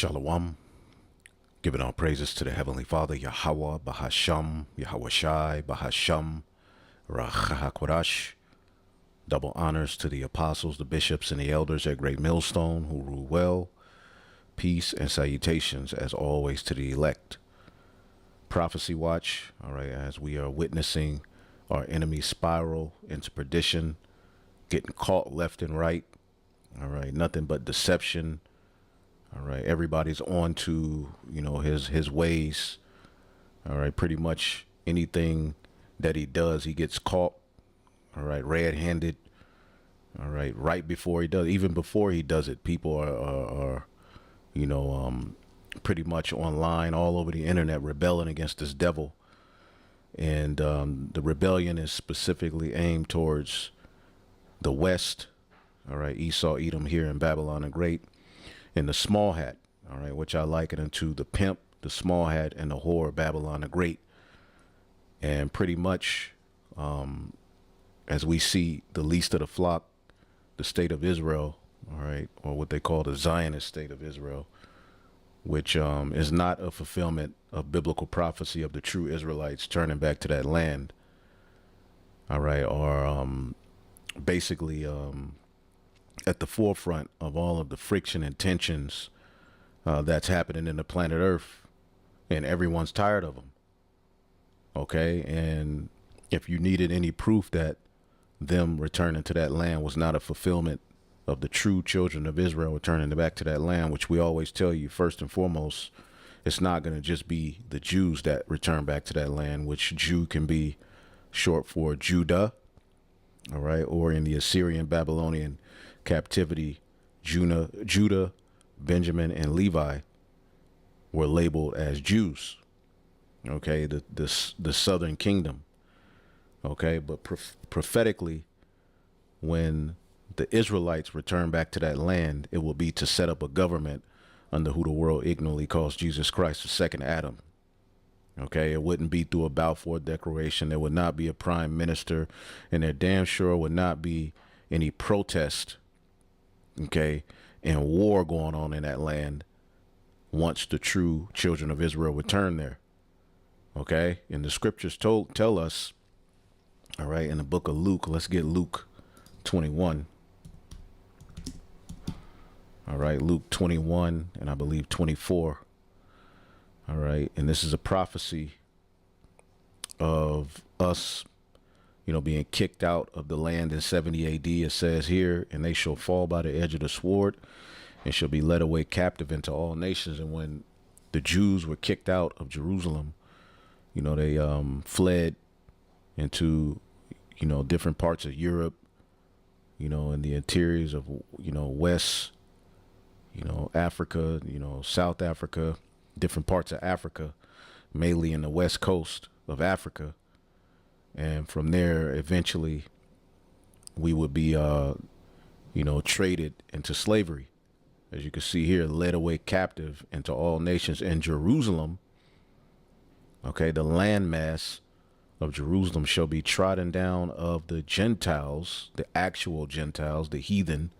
Shalom, giving all praises to the Heavenly Father, Yahweh, Bahasham, Yahweh Shai, Bahasham, Rachahakwadash. Double honors to the apostles, the bishops, and the elders at Great Millstone who rule well. Peace and salutations, as always, to the elect. Prophecy watch, all right, as we are witnessing our enemy spiral into perdition, getting caught left and right. All right, nothing but deception. All right, everybody's on to, his ways. All right, pretty much anything that he does, he gets caught. All right, red-handed. All right, right before he does, even before he does it, people are pretty much online all over the internet rebelling against this devil. And the rebellion is specifically aimed towards the West. All right, Esau, Edom here in Babylon the Great. And the small hat, all right, which I liken unto the pimp, the small hat, and the whore, Babylon the Great. And pretty much, as we see the least of the flock, the state of Israel, all right, or what they call the Zionist state of Israel, which is not a fulfillment of biblical prophecy of the true Israelites turning back to that land, all right, or basically at the forefront of all of the friction and tensions that's happening in the planet Earth, and everyone's tired of them. Okay, and if you needed any proof that them returning to that land was not a fulfillment of the true children of Israel returning back to that land, which we always tell you, first and foremost, it's not going to just be the Jews that return back to that land, which Jew can be short for Judah, all right, or in the Assyrian Babylonian captivity, Judah, Benjamin, and Levi were labeled as Jews. Okay, the southern kingdom. Okay, but prophetically, when the Israelites return back to that land, it will be to set up a government under who the world ignorantly calls Jesus Christ, the second Adam. Okay, it wouldn't be through a Balfour Declaration. There would not be a prime minister, and there damn sure would not be any protest, okay, and war going on in that land once the true children of Israel return there. Okay, and the scriptures tell us, all right, in the book of Luke, let's get Luke 21. All right, Luke 21 and I believe 24. All right, and this is a prophecy of us, being kicked out of the land in 70 AD. It says here, and they shall fall by the edge of the sword and shall be led away captive into all nations. And when the Jews were kicked out of Jerusalem, they fled into, different parts of Europe, in the interiors of, West, Africa, South Africa, different parts of Africa, mainly in the west coast of Africa. And from there, eventually, we would be, traded into slavery. As you can see here, led away captive into all nations. And Jerusalem, okay, the landmass of Jerusalem shall be trodden down of the Gentiles, the actual Gentiles, the heathen.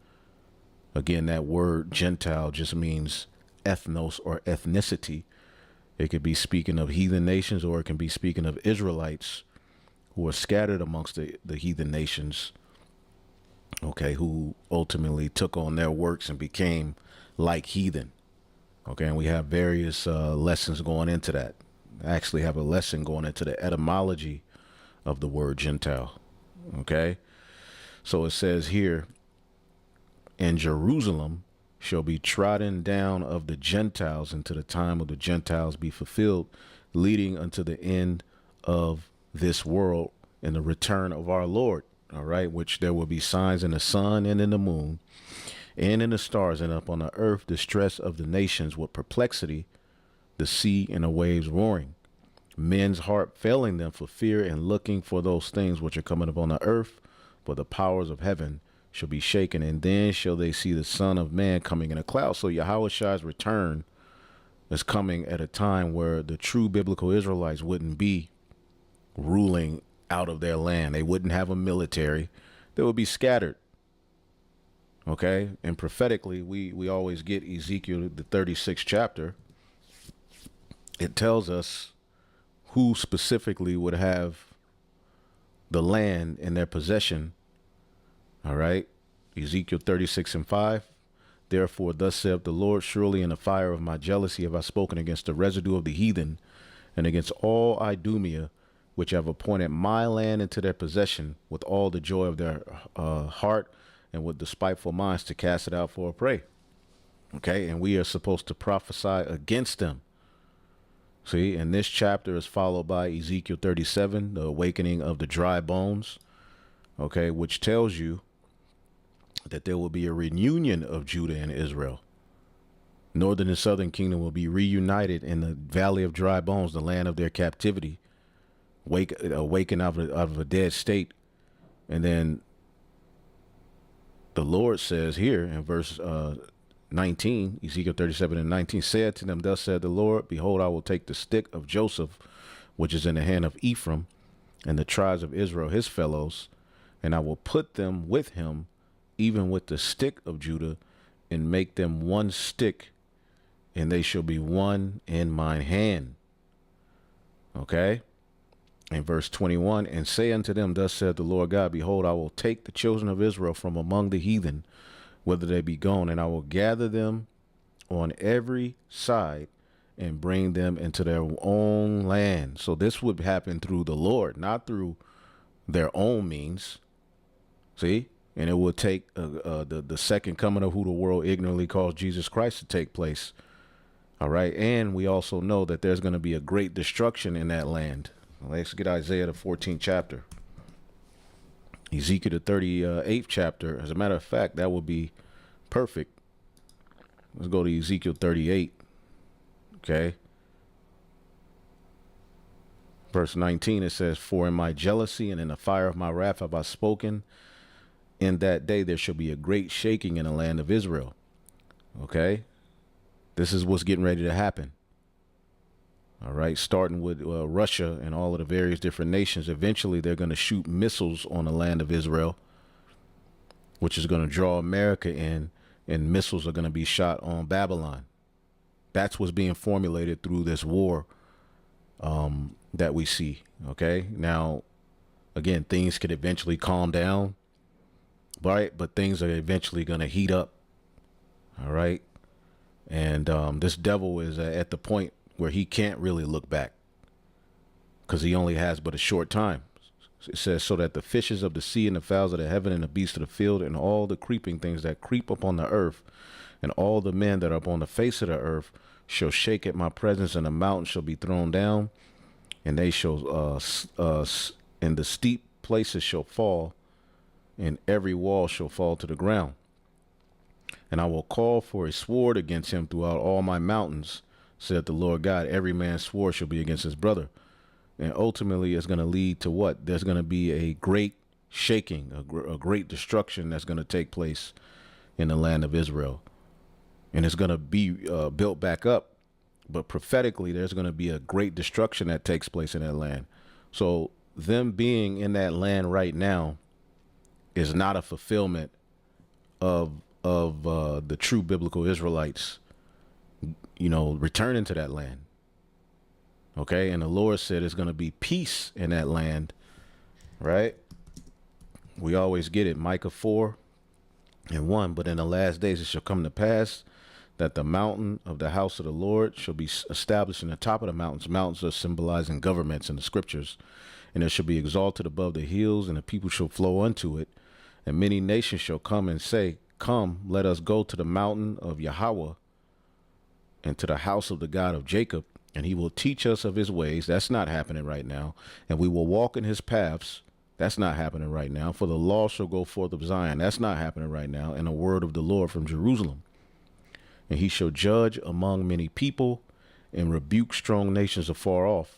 Again, that word Gentile just means ethnos or ethnicity. It could be speaking of heathen nations, or it can be speaking of Israelites who are scattered amongst the heathen nations, okay, who ultimately took on their works and became like heathen. Okay, and we have various lessons going into that. I actually have a lesson going into the etymology of the word Gentile. Okay, so it says here, and Jerusalem shall be trodden down of the Gentiles until the time of the Gentiles be fulfilled, leading unto the end of this world and the return of our Lord. All right, which there will be signs in the sun and in the moon and in the stars, and up on the earth distress of the nations with perplexity, the sea and the waves roaring, men's heart failing them for fear and looking for those things which are coming upon the earth, for the powers of heaven shall be shaken, and then shall they see the Son of Man coming in a cloud. So Yahweh Shai's return is coming at a time where the true biblical Israelites wouldn't be ruling out of their land. They wouldn't have a military. They would be scattered. Okay. And prophetically, we always get Ezekiel, the 36th chapter. It tells us who specifically would have the land in their possession. All right. Ezekiel 36:5. Therefore, thus saith the Lord, surely in the fire of my jealousy have I spoken against the residue of the heathen and against all Idumea, which have appointed my land into their possession with all the joy of their heart and with despiteful minds to cast it out for a prey. Okay. And we are supposed to prophesy against them. See, and this chapter is followed by Ezekiel 37, the awakening of the dry bones. Okay. Which tells you that there will be a reunion of Judah and Israel. Northern and southern kingdom will be reunited in the valley of dry bones, the land of their captivity, awaken out of a dead state. And then the Lord says here in verse 19, Ezekiel 37:19, said to them, thus said the Lord, behold, I will take the stick of Joseph, which is in the hand of Ephraim, and the tribes of Israel, his fellows, and I will put them with him, even with the stick of Judah, and make them one stick, and they shall be one in mine hand. Okay. In verse 21, and say unto them, thus said the Lord God, behold, I will take the children of Israel from among the heathen, whither they be gone, and I will gather them on every side and bring them into their own land. So this would happen through the Lord, not through their own means. See? And it will take the second coming of who the world ignorantly calls Jesus Christ to take place. All right. And we also know that there's going to be a great destruction in that land. Let's get Isaiah, the 14th chapter. Ezekiel, the 38th chapter. As a matter of fact, that would be perfect. Let's go to Ezekiel 38. Okay. Verse 19, it says, for in my jealousy and in the fire of my wrath have I spoken. In that day there shall be a great shaking in the land of Israel. Okay. This is what's getting ready to happen. All right. Starting with Russia and all of the various different nations. Eventually, they're going to shoot missiles on the land of Israel, which is going to draw America in, and missiles are going to be shot on Babylon. That's what's being formulated through this war that we see. Okay. Now, again, things could eventually calm down. Right. But things are eventually going to heat up. All right. And this devil is at the point where he can't really look back because he only has but a short time. It says, so that the fishes of the sea and the fowls of the heaven and the beasts of the field and all the creeping things that creep upon the earth and all the men that are upon the face of the earth shall shake at my presence, and the mountains shall be thrown down, and they shall and the steep places shall fall, and every wall shall fall to the ground. And I will call for a sword against him throughout all my mountains, said the Lord God. Every man's sword shall be against his brother. And ultimately it's going to lead to what? There's going to be a great shaking, a great destruction that's going to take place in the land of Israel. And it's going to be built back up. But prophetically, there's going to be a great destruction that takes place in that land. So them being in that land right now is not a fulfillment of the true biblical Israelites, returning to that land. Okay. And the Lord said it's going to be peace in that land. Right. We always get it. Micah 4:1. But in the last days it shall come to pass that the mountain of the house of the Lord shall be established in the top of the mountains. Mountains are symbolizing governments in the scriptures. And it shall be exalted above the hills, and the people shall flow unto it. And many nations shall come and say, come, let us go to the mountain of Yahweh and to the house of the God of Jacob, and he will teach us of his ways. That's not happening right now. And we will walk in his paths. That's not happening right now. For the law shall go forth of Zion. That's not happening right now. And a word of the Lord from Jerusalem. And he shall judge among many people and rebuke strong nations afar off.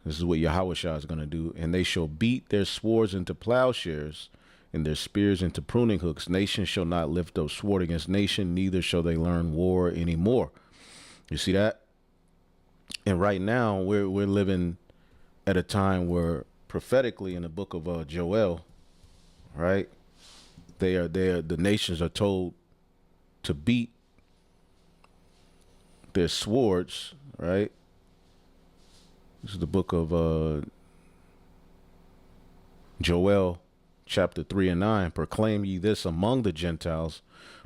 This is what Yahushua is going to do. And they shall beat their swords into plowshares and their spears into pruning hooks. Nation shall not lift up sword against nation, neither shall they learn war anymore. You see that? And right now we're living at a time where prophetically in the book of Joel, right, The nations are told to beat their swords, right? This is the book of Joel, chapter 3 and 9. Proclaim ye this among the Gentiles.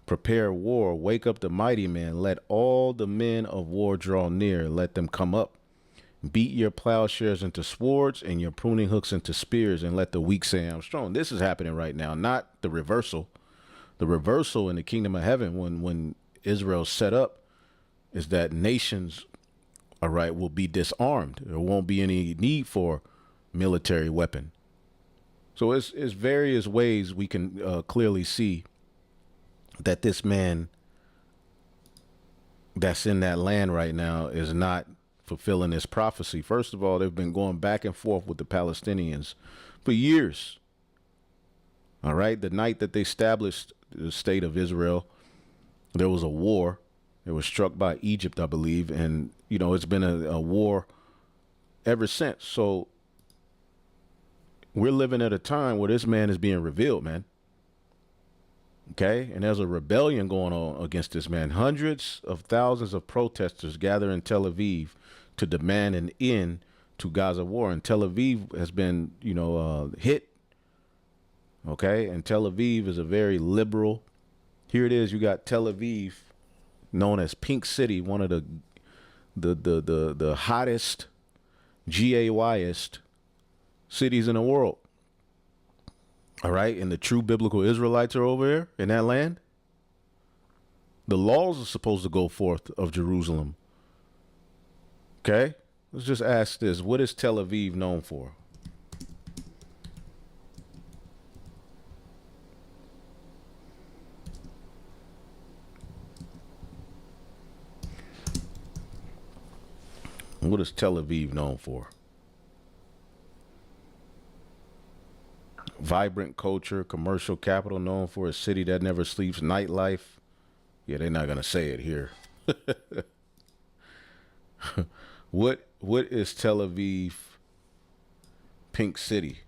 Prepare war, wake up the mighty men. Let all the men of war draw near. Let them come up. Beat your plowshares into swords and your pruning hooks into spears, and let the weak say, I'm strong. This is happening right now, not the reversal. The reversal in the kingdom of heaven, when Israel's set up, is that nations, all right, will be disarmed. There won't be any need for military weapon. So it's various ways we can clearly see that this man that's in that land right now is not fulfilling this prophecy. First of all, they've been going back and forth with the Palestinians for years. All right. The night that they established the state of Israel, there was a war. It was struck by Egypt, I believe. And, you know, it's been a war ever since. So we're living at a time where this man is being revealed, man. Okay. And there's a rebellion going on against this man. Hundreds of thousands of protesters gather in Tel Aviv to demand an end to Gaza war. And Tel Aviv has been, you know, hit. Okay. And Tel Aviv is a very liberal. Here it is. You got Tel Aviv, known as Pink City, one of the hottest, GAYest cities in the world. All right. And the true biblical Israelites are over there in that land. The laws are supposed to go forth of Jerusalem. Okay. Let's just ask this. What is Tel Aviv known for? What is Tel Aviv known for? Vibrant culture, commercial capital, known for a city that never sleeps, nightlife. Yeah, they're not going to say it here. What is Tel Aviv Pink City?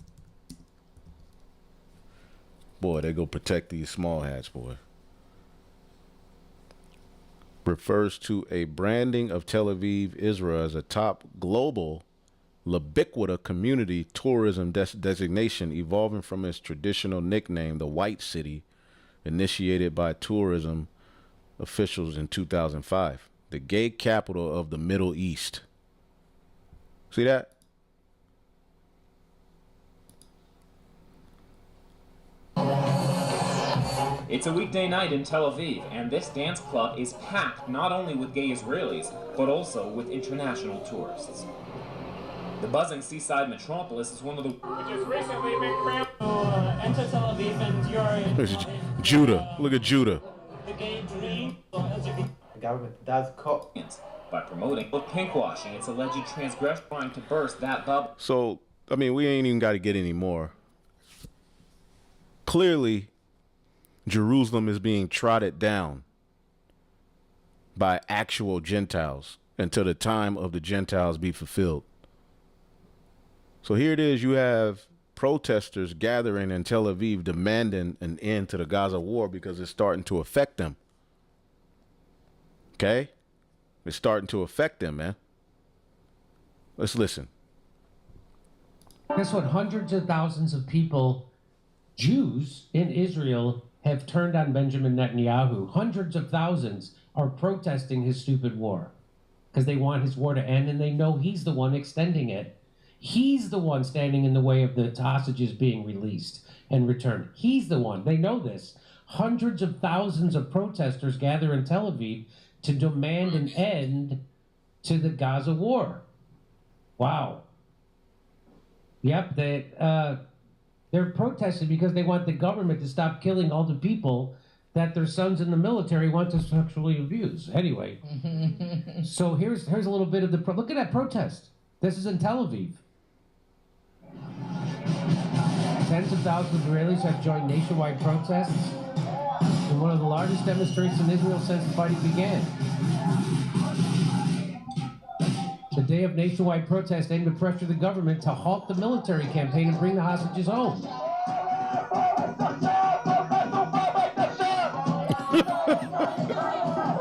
Boy, they go protect these small hats, boy. Refers to a branding of Tel Aviv, Israel as a top global ubiquitous community tourism designation, evolving from its traditional nickname, the White City, initiated by tourism officials in 2005. The gay capital of the Middle East. See that? It's a weekday night in Tel Aviv, and this dance club is packed not only with gay Israelis, but also with international tourists. The buzzing seaside metropolis is one of the... Which has recently been cramped to enter Tel Aviv, and you're... There's Judah. Look at Judah. The gay dream... The government does cut... By promoting pinkwashing, its alleged transgression trying to burst that bubble. So, I mean, we ain't even got to get any more. Clearly, Jerusalem is being trodden down by actual Gentiles until the time of the Gentiles be fulfilled. So here it is. You have protesters gathering in Tel Aviv demanding an end to the Gaza war because it's starting to affect them. Okay? It's starting to affect them, man. Let's listen. Guess what? Hundreds of thousands of people, Jews in Israel, have turned on Benjamin Netanyahu. Hundreds of thousands are protesting his stupid war because they want his war to end, and they know he's the one extending it. He's the one standing in the way of the hostages being released and returned. He's the one. They know this. Hundreds of thousands of protesters gather in Tel Aviv to demand an end to the Gaza war. Wow. Yep, they're protesting because they want the government to stop killing all the people that their sons in the military want to sexually abuse. Anyway, so here's a little bit of the look at that protest. This is in Tel Aviv. Tens of thousands of Israelis have joined nationwide protests in one of the largest demonstrations in Israel since the fighting began. The day of nationwide protest aimed to pressure the government to halt the military campaign and bring the hostages home.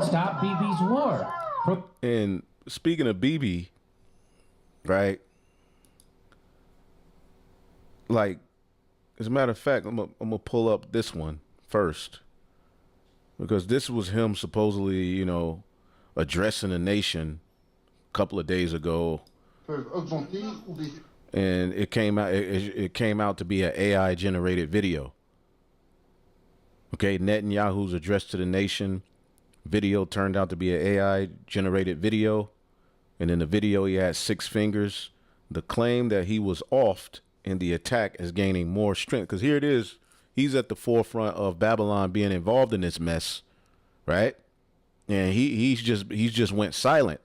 Stop Bibi's war. And speaking of Bibi, right? Like, as a matter of fact, I'm gonna pull up this one first, because this was him supposedly, you know, addressing the nation a couple of days ago, and it came out. It came out to be an AI generated video. Okay, Netanyahu's address to the nation video turned out to be an AI generated video, and in the video he had 6 fingers. The claim that he was offed in the attack is gaining more strength, because here it is, he's at the forefront of Babylon being involved in this mess, right? And he's just went silent,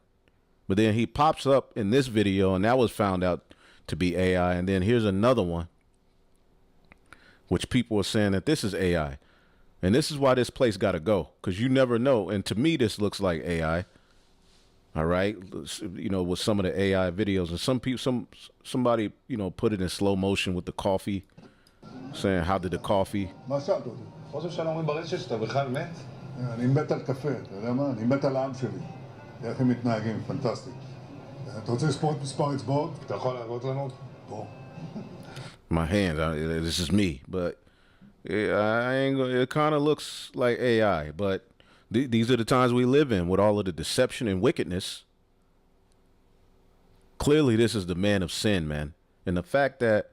but then he pops up in this video, and that was found out to be AI. And then here's another one, which people are saying that this is AI. And this is why this place got to go, because you never know. And to me, this looks like AI. All right, you know, with some of the AI videos, and some people, somebody, you know, put it in slow motion with the coffee, saying, "How did the coffee?" חוסר שלום אומרים ברשת שאתה בכלל מת? אני מת על קפה, אתה יודע מה? אני מת על העם שלי. איך הם מתנהגים, פנטסטי. אתה רוצה לספור את מספר אצבעות? אתה יכול להראות לנו? פה. My hands, this is me, but I ain't gonna, it kind of looks like AI, but these are the times we live in with all of the deception and wickedness. Clearly, this is the man of sin, man. And the fact that,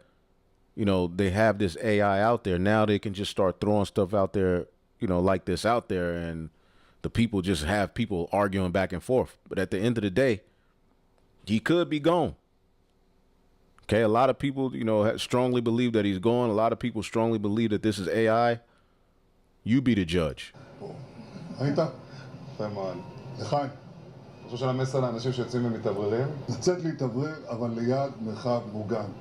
you know, they have this AI out there, now they can just start throwing stuff out there, you know, like this out there, and the people just have people arguing back and forth. But at the end of the day, he could be gone. Okay, a lot of people, you know, strongly believe that he's gone. A lot of people strongly believe that this is AI. You be the judge. ראית? יפה מאוד. לחיים. חושב של המסר לאנשים שיוצאים ומתאווררים? לצאת להתאוורר, אבל ליד מרחב מוגן.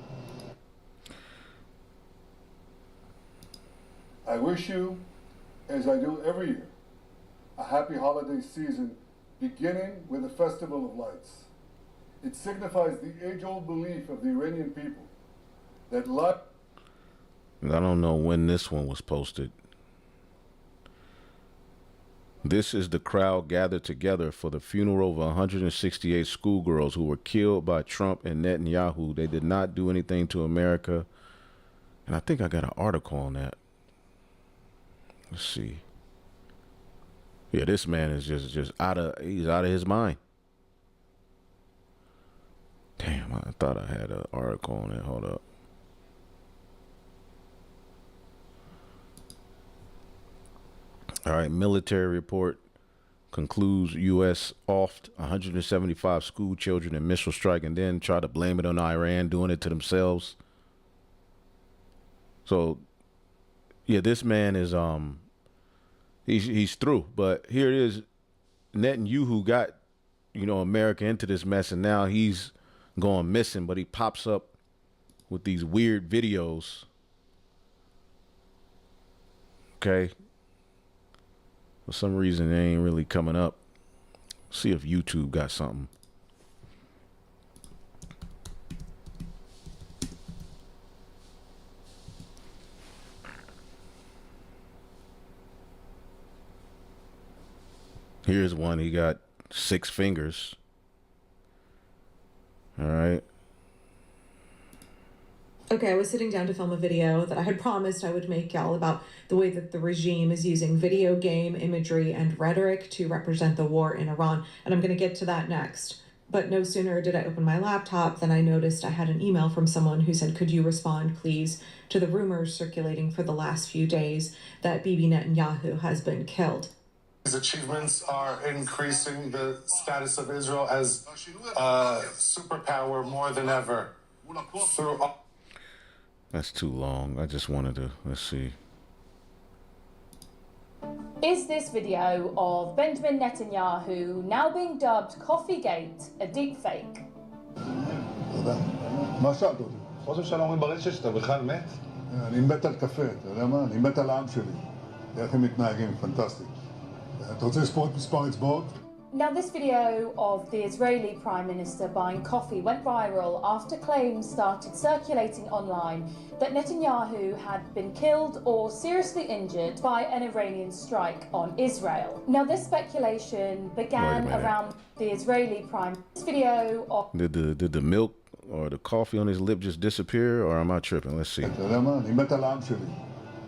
I wish you, as I do every year, a happy holiday season beginning with the Festival of Lights. It signifies the age-old belief of the Iranian people that light... I don't know when this one was posted. This is the crowd gathered together for the funeral of 168 schoolgirls who were killed by Trump and Netanyahu. They did not do anything to America. And I think I got an article on that. Let's see. Yeah, this man is just he's out of his mind. Damn, I thought I had an article on it. Hold up. All right, military report concludes U.S. offed 175 school children in missile strike, and then try to blame it on Iran doing it to themselves. So, yeah, this man is he's through. But here it is, Netanyahu got, you know, America into this mess, and now he's going missing. But he pops up with these weird videos. Okay. For some reason, they ain't really coming up. See if YouTube got something. Here's one. He got 6 fingers. All right. Okay, I was sitting down to film a video that I had promised I would make y'all about the way that the regime is using video game imagery and rhetoric to represent the war in Iran, and I'm going to get to that next. But no sooner did I open my laptop than I noticed I had an email from someone who said, could you respond, please, to the rumors circulating for the last few days that Bibi Netanyahu has been killed. These achievements are increasing the status of Israel as a superpower more than ever. That's too long. I just wanted to, let's see. Is this video of Benjamin Netanyahu, now being dubbed Coffeegate, a deepfake? מה שאלת אותי? חוסר שלום אומרים ברשת שאתה בכלל מת? אני מת על קפה, אתה יודע מה? אני מת על העם שלי. איך הם מתנהגים, פנטסטי. אתה רוצה לספור את מספר אצבעות? Now, this video of the Israeli Prime Minister buying coffee went viral after claims started circulating online that Netanyahu had been killed or seriously injured by an Iranian strike on Israel. Now, this speculation began around the Israeli Prime. This video of Did the milk or the coffee on his lip just disappear, or am I tripping? Let's see. אתה יודע מה? אני מת על העם שלי.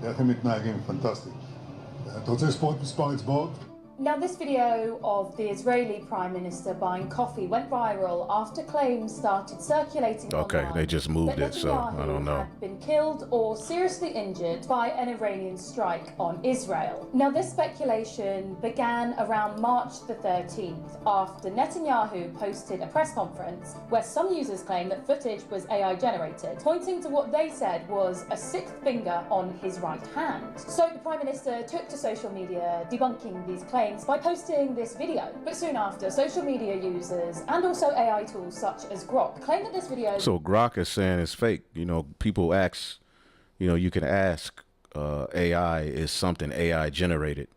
איך הם מתנהגים, פנטסטי. אתה רוצה לספור את מספר אצבעות? Now, this video of the Israeli Prime Minister buying coffee went viral after claims started circulating online. They just moved it, so I don't know. Had been killed or seriously injured by an Iranian strike on Israel. Now, this speculation began around March the 13th after Netanyahu posted a press conference where some users claimed that footage was AI generated, pointing to what they said was a sixth finger on his right hand. So the Prime Minister took to social media debunking these claims by posting this video. But soon after, social media users and also AI tools such as Grok claimed that this video... So Grok is saying it's fake. You know, people ask, you know, you can ask AI, is something AI generated?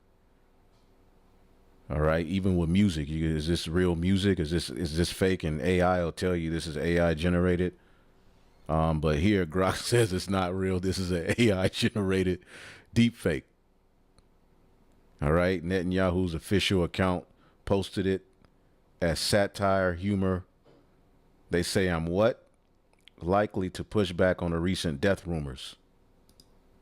All right, even with music, is this real music? Is this fake? And AI will tell you this is AI generated. But here Grok says it's not real. This is an AI generated deep fake. All right, Netanyahu's official account posted it as satire, humor. They say I'm what? Likely to push back on the recent death rumors.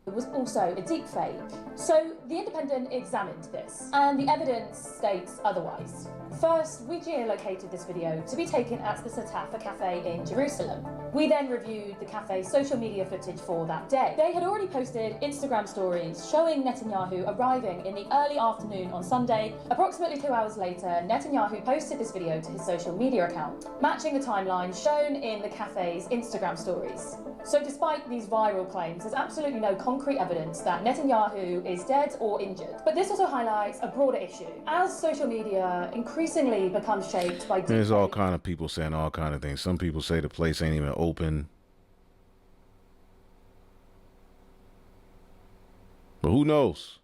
It was also a deep fake. So the Independent examined this, and the evidence states otherwise. First, we geolocated this video to be taken at the Sataf, a cafe in Jerusalem. We then reviewed the cafe's social media footage for that day. They had already posted Instagram stories showing Netanyahu arriving in the early afternoon on Sunday. Approximately 2 hours later, Netanyahu posted this video to his social media account, matching the timeline shown in the cafe's Instagram stories. So despite these viral claims, there's absolutely no concrete evidence that Netanyahu is dead or injured. But this also highlights a broader issue. As social media increasingly becomes shaped by... There's all kind of people saying all kind of things. Some people say the place ain't even open. But who knows?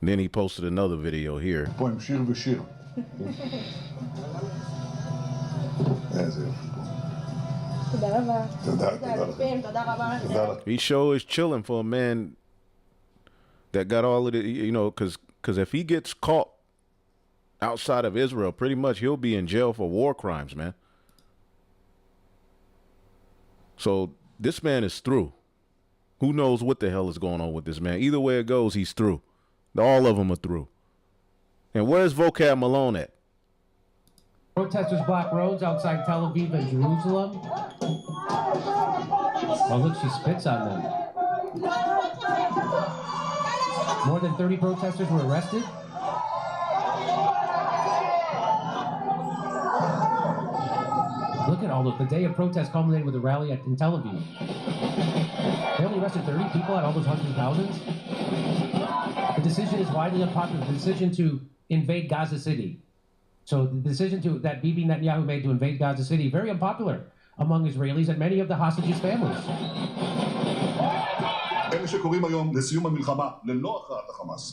And then he posted another video here. He sure is chilling for a man that got all of it, you know, because if he gets caught outside of Israel, pretty much he'll be in jail for war crimes, man. So this man is through. Who knows what the hell is going on with this man? Either way it goes, he's through. All of them are through. And where's Vocab Malone at? Protesters block roads outside Tel Aviv and Jerusalem. Oh, look, she spits on them. More than 30 protesters were arrested. Look at all those. The day of protest culminated with a rally in Tel Aviv. They only arrested 30 people out of all those hundreds of thousands. The decision is widely unpopular. The decision to invade Gaza City. So the decision that Bibi Netanyahu made to invade Gaza City, very unpopular among Israelis and many of the hostages' families.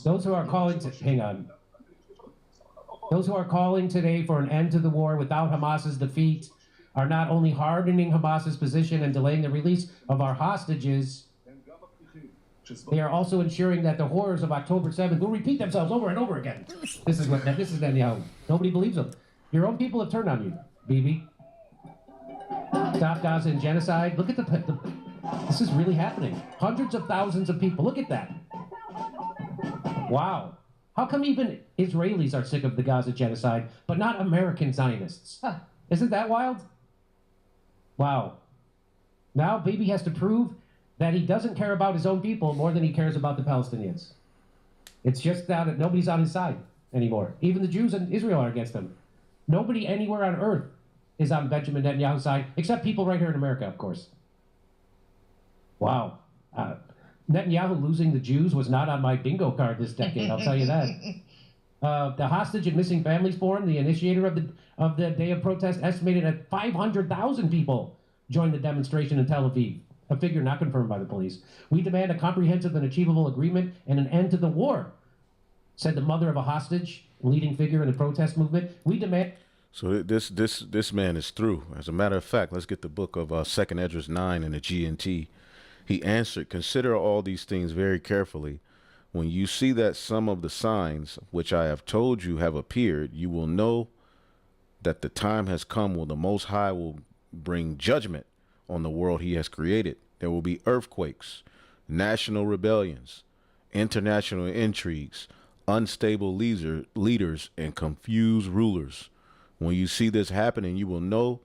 Those who are calling Those who are calling today for an end to the war without Hamas's defeat are not only hardening Hamas's position and delaying the release of our hostages, they are also ensuring that the horrors of October 7th will repeat themselves over and over again. This is Netanyahu. Nobody believes him. Your own people have turned on you, Bibi. Stop Gaza and genocide. Look at this is really happening. Hundreds of thousands of people. Look at that. Wow. How come even Israelis are sick of the Gaza genocide, but not American Zionists? Huh. Isn't that wild? Wow. Now Bibi has to prove that he doesn't care about his own people more than he cares about the Palestinians. It's just that nobody's on his side anymore. Even the Jews in Israel are against him. Nobody anywhere on earth is on Benjamin Netanyahu's side, except people right here in America, of course. The Netanyahu losing the Jews was not on my bingo card this decade, I'll tell you that. The Hostage and Missing Families Forum, the initiator of the day of protest, estimated that 500,000 people joined the demonstration in Tel Aviv, a figure not confirmed by the police. We demand a comprehensive and achievable agreement and an end to the war. said the mother of a hostage, leading figure in the protest movement. We demand. So this man is through. As a matter of fact, let's get the book of 2nd Esdras 9 in the GNT. He answered, "Consider all these things very carefully. When you see that some of the signs which I have told you have appeared, you will know that the time has come when the Most High will bring judgment on the world he has created. There will be earthquakes, national rebellions, international intrigues, unstable leaders, and confused rulers. When you see this happening, you will know,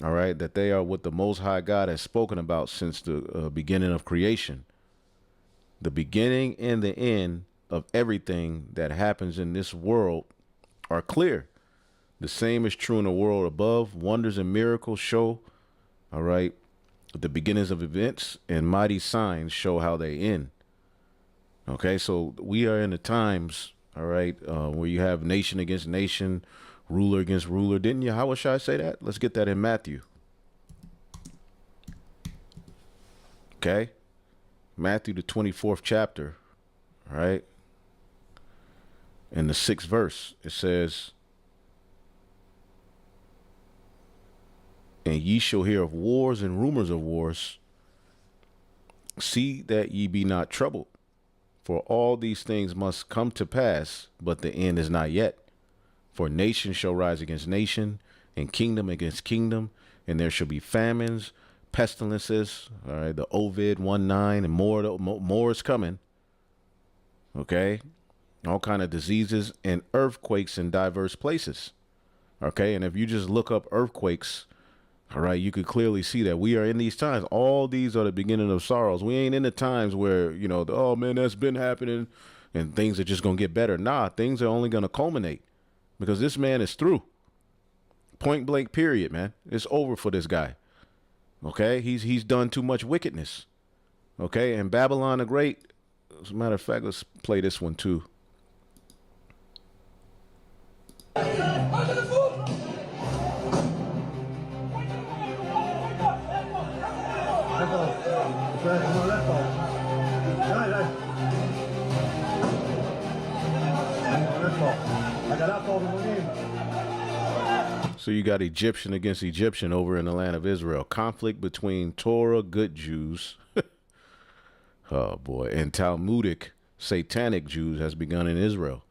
all right, that they are what the Most High God has spoken about since the beginning of creation. The beginning and the end of everything that happens in this world are clear. The same is true in the world above. Wonders and miracles show, all right, the beginnings of events, and mighty signs show how they end." Okay, so we are in the times, all right, where you have nation against nation, ruler against ruler. Didn't Yahushua say that? Let's get that in Matthew. Okay, Matthew, the 24th chapter, all right, in the 6th verse, it says, "And ye shall hear of wars and rumors of wars. See that ye be not troubled. For all these things must come to pass, but the end is not yet. For nation shall rise against nation, and kingdom against kingdom, and there shall be famines, pestilences." All right, the Ovid 1:9, and more is coming. Okay, all kind of diseases and earthquakes in diverse places. Okay, and if you just look up earthquakes, all right, you could clearly see that we are in these times. All these are the beginning of sorrows. We ain't in the times where, you know, oh man, that's been happening and things are just going to get better. Nah, things are only going to culminate because this man is through. Point blank period, man. It's over for this guy. Okay, he's done too much wickedness. Okay, and Babylon the Great, as a matter of fact, let's play this one too. So you got Egyptian against Egyptian over in the land of Israel. Conflict between Torah good Jews, oh boy, and Talmudic satanic Jews has begun in Israel.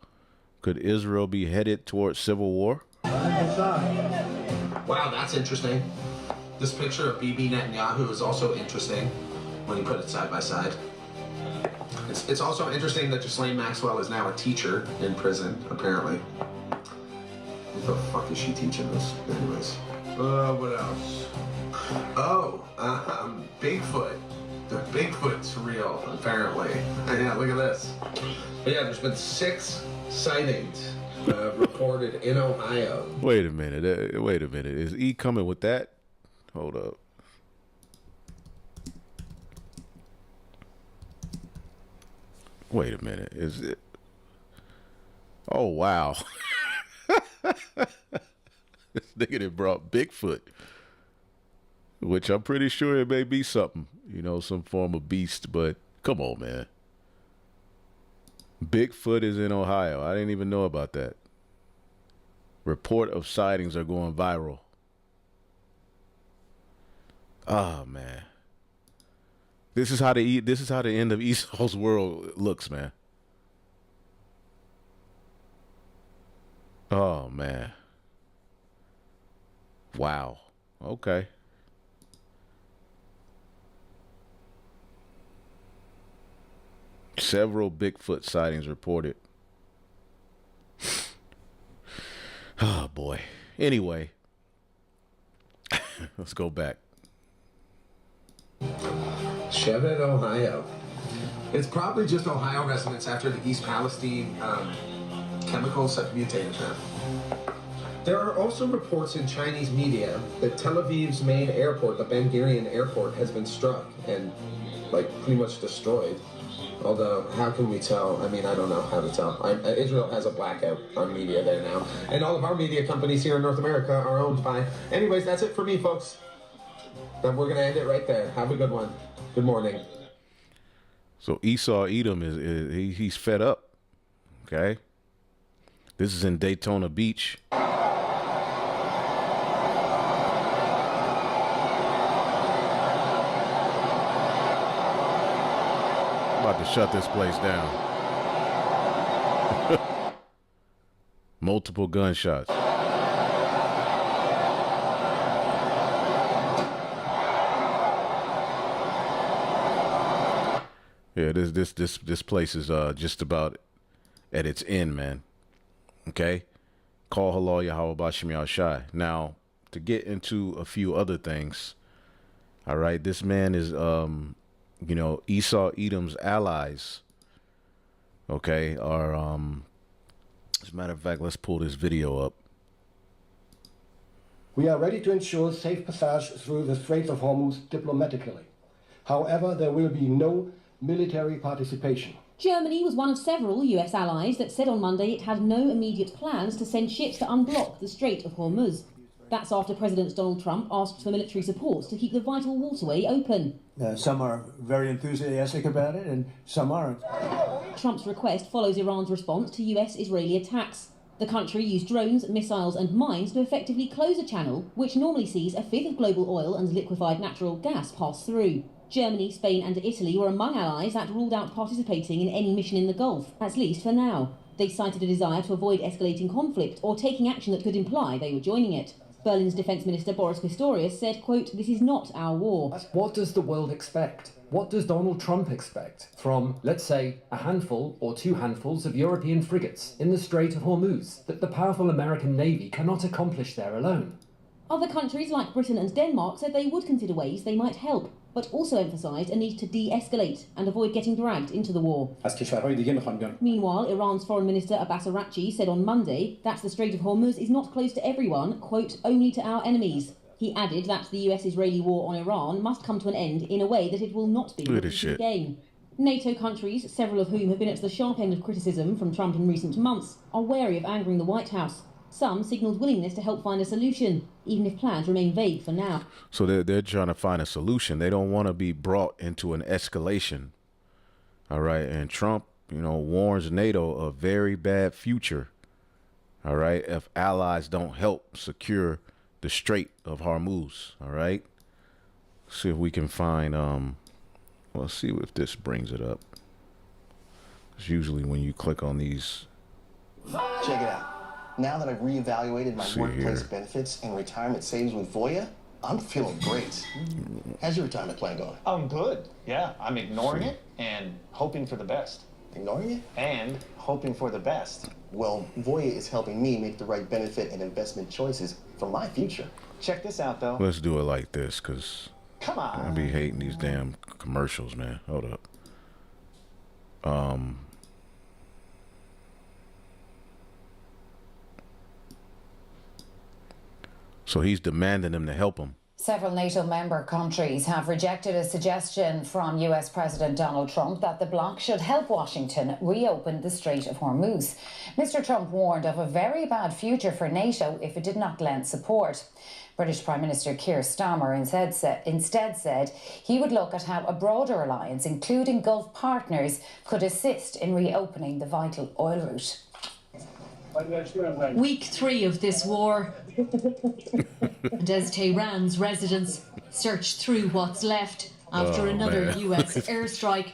Could Israel be headed towards civil war? Wow, that's interesting. This picture of Bibi Netanyahu is also interesting when you put it side by side. It's also interesting that Ghislaine Maxwell is now a teacher in prison, apparently. What the fuck is she teaching us? Anyways. What else? Oh, Bigfoot. The Bigfoot's real, apparently. Yeah, look at this. But yeah, there's been 6 sightings reported in Ohio. Wait a minute. Is E coming with that? Hold up. Wait a minute. Is it? Oh, wow. This nigga that brought Bigfoot, which I'm pretty sure it may be something, you know, some form of beast, but come on, man. Bigfoot is in Ohio. I didn't even know about that. Report of sightings are going viral. Oh, man. This is how the end of Esau's world looks, man. Oh, man. Wow. Okay. Several Bigfoot sightings reported. Oh, boy. Anyway. Let's go back. Chevet, Ohio. It's probably just Ohio residents after the East Palestine chemicals have mutated them. There are also reports in Chinese media that Tel Aviv's main airport, the Ben Gurion Airport, has been struck and, like, pretty much destroyed. Although, how can we tell? I mean, I don't know how to tell. Israel has a blackout on media there now. And all of our media companies here in North America are owned by... Anyways, that's it for me, folks. Then we're going to end it right there. Have a good one. Good morning. So Esau Edom he's fed up. Okay. This is in Daytona Beach. About to shut this place down. Multiple gunshots. Yeah, this place is just about at its end, man. Okay? Call halal Yahweh Bashim Yahshai. Now, to get into a few other things, all right, this man is Esau Edom's allies, okay, are as a matter of fact, let's pull this video up. We are ready to ensure safe passage through the Straits of Hormuz diplomatically. However, there will be no military participation. Germany was one of several US allies that said on Monday it had no immediate plans to send ships to unblock the Strait of Hormuz. That's after President Donald Trump asked for military support to keep the vital waterway open. Some are very enthusiastic about it and some aren't. Trump's request follows Iran's response to US-Israeli attacks. The country used drones, missiles and mines to effectively close a channel which normally sees a fifth of global oil and liquefied natural gas pass through. Germany, Spain and Italy were among allies that ruled out participating in any mission in the Gulf, at least for now. They cited a desire to avoid escalating conflict or taking action that could imply they were joining it. Berlin's Defence Minister Boris Pistorius said, quote, "This is not our war." What does the world expect? What does Donald Trump expect from, let's say, a handful or two handfuls of European frigates in the Strait of Hormuz that the powerful American Navy cannot accomplish there alone? Other countries like Britain and Denmark said they would consider ways they might help, but also emphasised a need to de-escalate and avoid getting dragged into the war. Meanwhile, Iran's Foreign Minister Abbas Araghchi said on Monday that the Strait of Hormuz is not closed to everyone, quote, "only to our enemies." He added that the US-Israeli war on Iran must come to an end in a way that it will not be repeated again. NATO countries, several of whom have been at the sharp end of criticism from Trump in recent months, are wary of angering the White House. Some signalled willingness to help find a solution, even if plans remain vague for now. So they're trying to find a solution. They don't want to be brought into an escalation. All right. And Trump, warns NATO a very bad future. All right. If allies don't help secure the Strait of Hormuz. All right. See if we can find, let's see if this brings it up. Because usually when you click on these. Check it out. Now that I've reevaluated my workplace benefits and retirement savings with Voya, I'm feeling great. How's your retirement plan going? I'm good. Yeah, I'm ignoring it and hoping for the best. Ignoring it? And hoping for the best. Well, Voya is helping me make the right benefit and investment choices for my future. Check this out, though. Let's do it like this, because come on, I be hating these damn commercials, man. Hold up. So he's demanding them to help him. Several NATO member countries have rejected a suggestion from US President Donald Trump that the bloc should help Washington reopen the Strait of Hormuz. Mr. Trump warned of a very bad future for NATO if it did not lend support. British Prime Minister Keir Starmer instead said he would look at how a broader alliance, including Gulf partners, could assist in reopening the vital oil route. Week 3 of this war, and as Tehran's residents search through what's left after another US airstrike,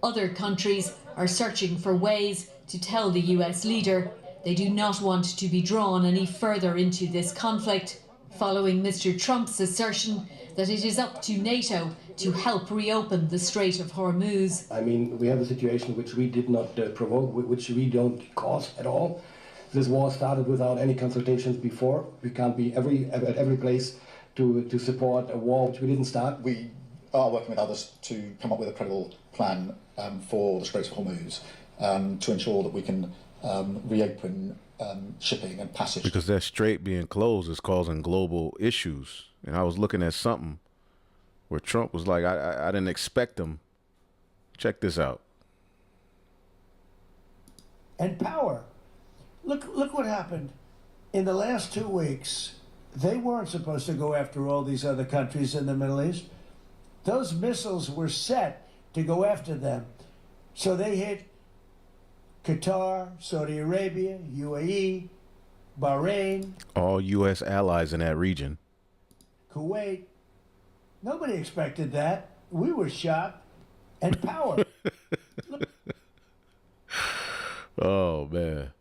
other countries are searching for ways to tell the US leader they do not want to be drawn any further into this conflict, following Mr. Trump's assertion that it is up to NATO to help reopen the Strait of Hormuz. I mean, we have a situation which we did not provoke, which we don't cause at all. This war started without any consultations before. We can't be at every place to support a war which we didn't start. We are working with others to come up with a credible plan for the Strait of Hormuz to ensure that we can reopen shipping and passage. Because that strait being closed is causing global issues. And I was looking at something where Trump was like, I didn't expect them. Check this out. And power. Look what happened. In the last 2 weeks, they weren't supposed to go after all these other countries in the Middle East. Those missiles were set to go after them. So they hit Qatar, Saudi Arabia, UAE, Bahrain, All U.S. allies in that region. Kuwait. Nobody expected that. We were shocked. And power. Oh man,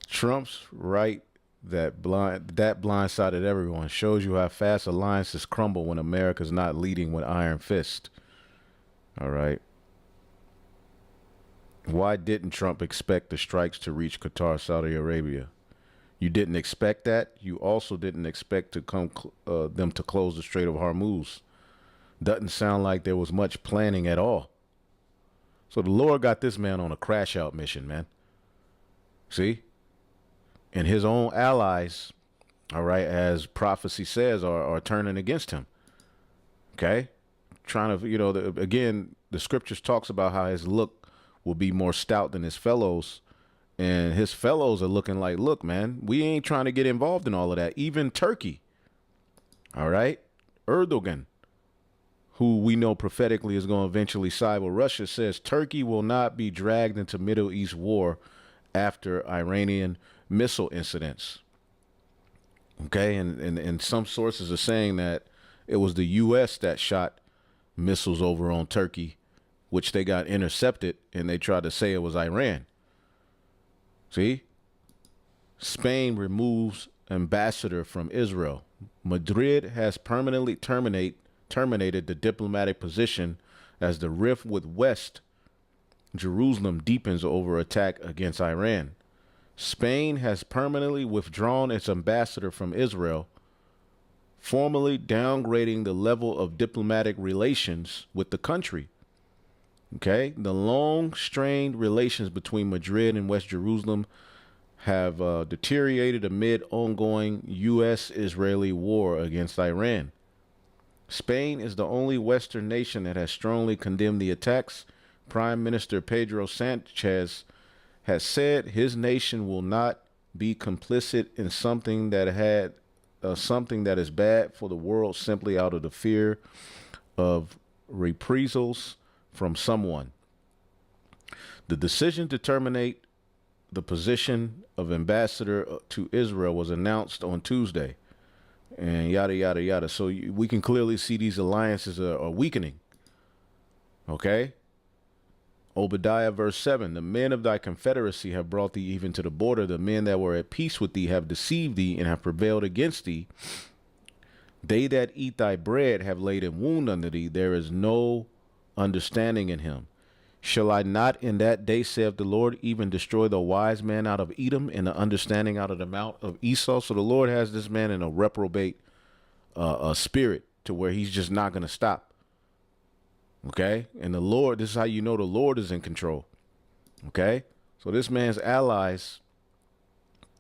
Trump's right that blindsided everyone. Shows you how fast alliances crumble when America's not leading with iron fist. All right. Why didn't Trump expect the strikes to reach Qatar, Saudi Arabia? You didn't expect that. You also didn't expect to them to close the Strait of Hormuz. Doesn't sound like there was much planning at all. So the Lord got this man on a crash out mission, man. See? And his own allies, all right, as prophecy says, are turning against him. Okay? Trying to, again, the scriptures talks about how his look will be more stout than his fellows. And his fellows are looking like, look, man, we ain't trying to get involved in all of that. Even Turkey, all right? Erdogan, who we know prophetically is going to eventually side with Russia, says Turkey will not be dragged into Middle East war after Iranian missile incidents. Okay, and some sources are saying that it was the U.S. that shot missiles over on Turkey, which they got intercepted, and they tried to say it was Iran. See? Spain removes ambassador from Israel. Madrid has permanently terminated the diplomatic position as the rift with West Jerusalem deepens over attack against Iran. Spain has permanently withdrawn its ambassador from Israel, formally downgrading the level of diplomatic relations with the country. Okay, the long-strained relations between Madrid and West Jerusalem have deteriorated amid ongoing U.S.-Israeli war against Iran. Spain is the only Western nation that has strongly condemned the attacks. Prime Minister Pedro Sanchez has said his nation will not be complicit in something that is bad for the world simply out of the fear of reprisals from someone. The decision to terminate the position of ambassador to Israel was announced on Tuesday, and yada, yada, yada. So we can clearly see these alliances are weakening. Okay? Obadiah verse 7, the men of thy confederacy have brought thee even to the border. The men that were at peace with thee have deceived thee and have prevailed against thee. They that eat thy bread have laid a wound under thee. There is no understanding in him. Shall I not in that day, saith the Lord, even destroy the wise man out of Edom and the understanding out of the mount of Esau? So the Lord has this man in a reprobate spirit to where he's just not going to stop. Okay. And the Lord, this is how you know the Lord is in control. Okay. So this man's allies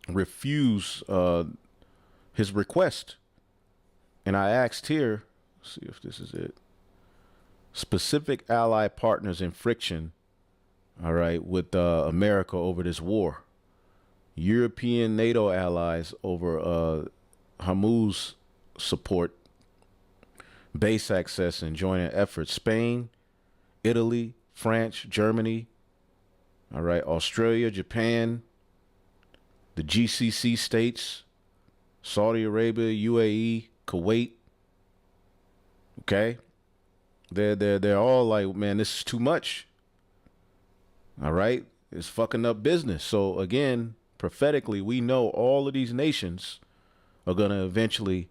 refuse his request. And I asked here, let's see if this is it. Specific ally partners in friction, all right, with America over this war. European NATO allies over Hormuz support, base access, and joint efforts. Spain, Italy, France, Germany, all right, Australia, Japan, the GCC states, Saudi Arabia, UAE, Kuwait. Okay. They're all like, man, this is too much. All right. It's fucking up business. So again, prophetically, we know all of these nations are going to eventually,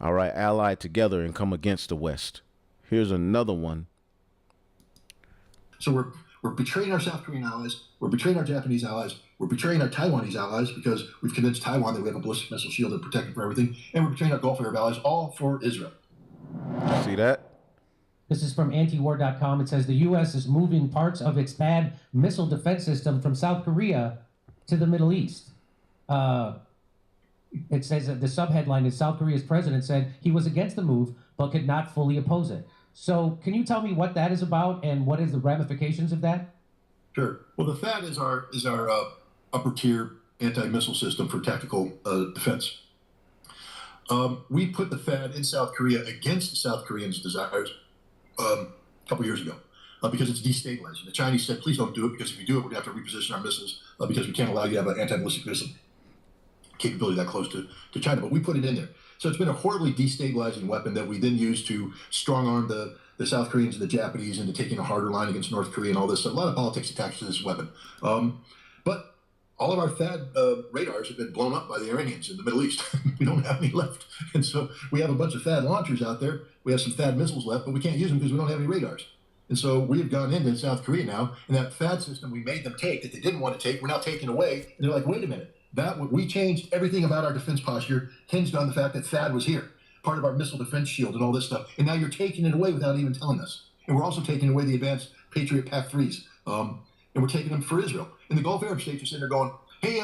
all right, ally together and come against the West. Here's another one. So we're betraying our South Korean allies. We're betraying our Japanese allies. We're betraying our Taiwanese allies because we've convinced Taiwan that we have a ballistic missile shield and protected for everything. And we're betraying our Gulf Arab allies, all for Israel. See that? This is from antiwar.com. It says the U.S. is moving parts of its THAAD missile defense system from South Korea to the Middle East. It says that the subheadline is South Korea's president said he was against the move, but could not fully oppose it. So can you tell me what that is about and what is the ramifications of that? Sure. Well, the THAAD is our upper tier anti-missile system for tactical defense. We put the THAAD in South Korea against the South Koreans' desires a couple years ago. because it's destabilizing. The Chinese said, please don't do it, because if you do it, we're going to have to reposition our missiles because we can't allow you to have an anti-ballistic missile capability that close to China. But we put it in there. So it's been a horribly destabilizing weapon that we then use to strong-arm the South Koreans and the Japanese into taking a harder line against North Korea and all this. So a lot of politics attached to this weapon. But all of our THAAD radars have been blown up by the Iranians in the Middle East. We don't have any left. And so we have a bunch of THAAD launchers out there. We have some THAAD missiles left, but we can't use them because we don't have any radars. And so we have gone into South Korea now, and that THAAD system we made them take that they didn't want to take, we're now taking away. And they're like, wait a minute. We changed everything about our defense posture, hinged on the fact that THAAD was here, part of our missile defense shield and all this stuff. And now you're taking it away without even telling us. And we're also taking away the advanced Patriot PAC-3s. And we're taking them for Israel. And the Gulf Arab states are sitting there going, hey,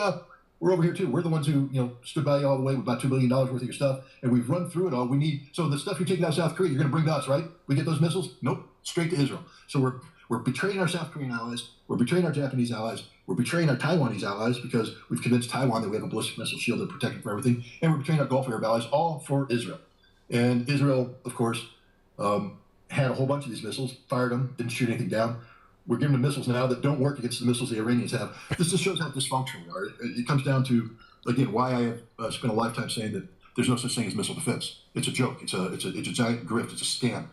we're over here too. We're the ones who, stood by you all the way with about $2 billion worth of your stuff. And we've run through it all. So the stuff you're taking out of South Korea, you're going to bring to us, right? We get those missiles? Nope. Straight to Israel. So we're betraying our South Korean allies. We're betraying our Japanese allies. We're betraying our Taiwanese allies because we've convinced Taiwan that we have a ballistic missile shield that protects from everything. And we're betraying our Gulf Arab allies, all for Israel. And Israel, of course, had a whole bunch of these missiles, fired them, didn't shoot anything down. We're giving them missiles now that don't work against the missiles the Iranians have. This just shows how dysfunctional we are. It comes down to, again, why I have spent a lifetime saying that there's no such thing as missile defense. It's a joke. It's a giant grift. It's a scam.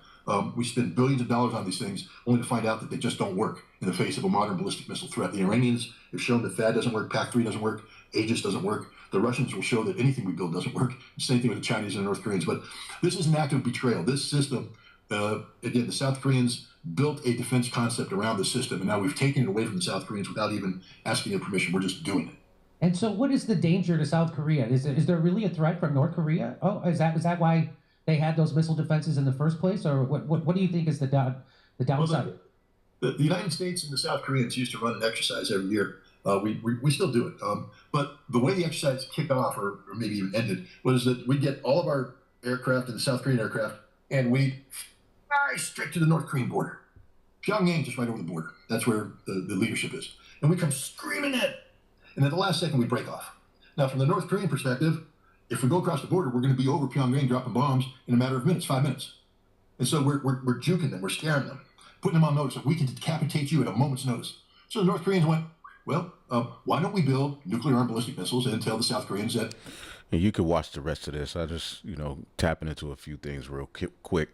We spend billions of dollars on these things only to find out that they just don't work in the face of a modern ballistic missile threat. The Iranians have shown that THAAD doesn't work, PAC-3 doesn't work, Aegis doesn't work. The Russians will show that anything we build doesn't work. Same thing with the Chinese and the North Koreans. But this is an act of betrayal. This system, again, the South Koreans built a defense concept around the system, and now we've taken it away from the South Koreans without even asking their permission. We're just doing it. And so what is the danger to South Korea? Is there really a threat from North Korea? Oh, is that why they had those missile defenses in the first place? Or what do you think is the downside? Well, the United States and the South Koreans used to run an exercise every year. We still do it. But the way the exercise kicked off, or maybe even ended, was that we'd get all of our aircraft and the South Korean aircraft, and we'd fly straight to the North Korean border. Pyongyang just right over the border. That's where the leadership is. And we come screaming in. And at the last second, we break off. Now, from the North Korean perspective, if we go across the border, we're going to be over Pyongyang dropping bombs in a matter of minutes, 5 minutes. And so we're juking them, we're scaring them, putting them on notice that we can decapitate you at a moment's notice. So the North Koreans went, well, why don't we build nuclear-armed ballistic missiles and tell the South Koreans that... And you could watch the rest of this. I just, tapping into a few things real quick.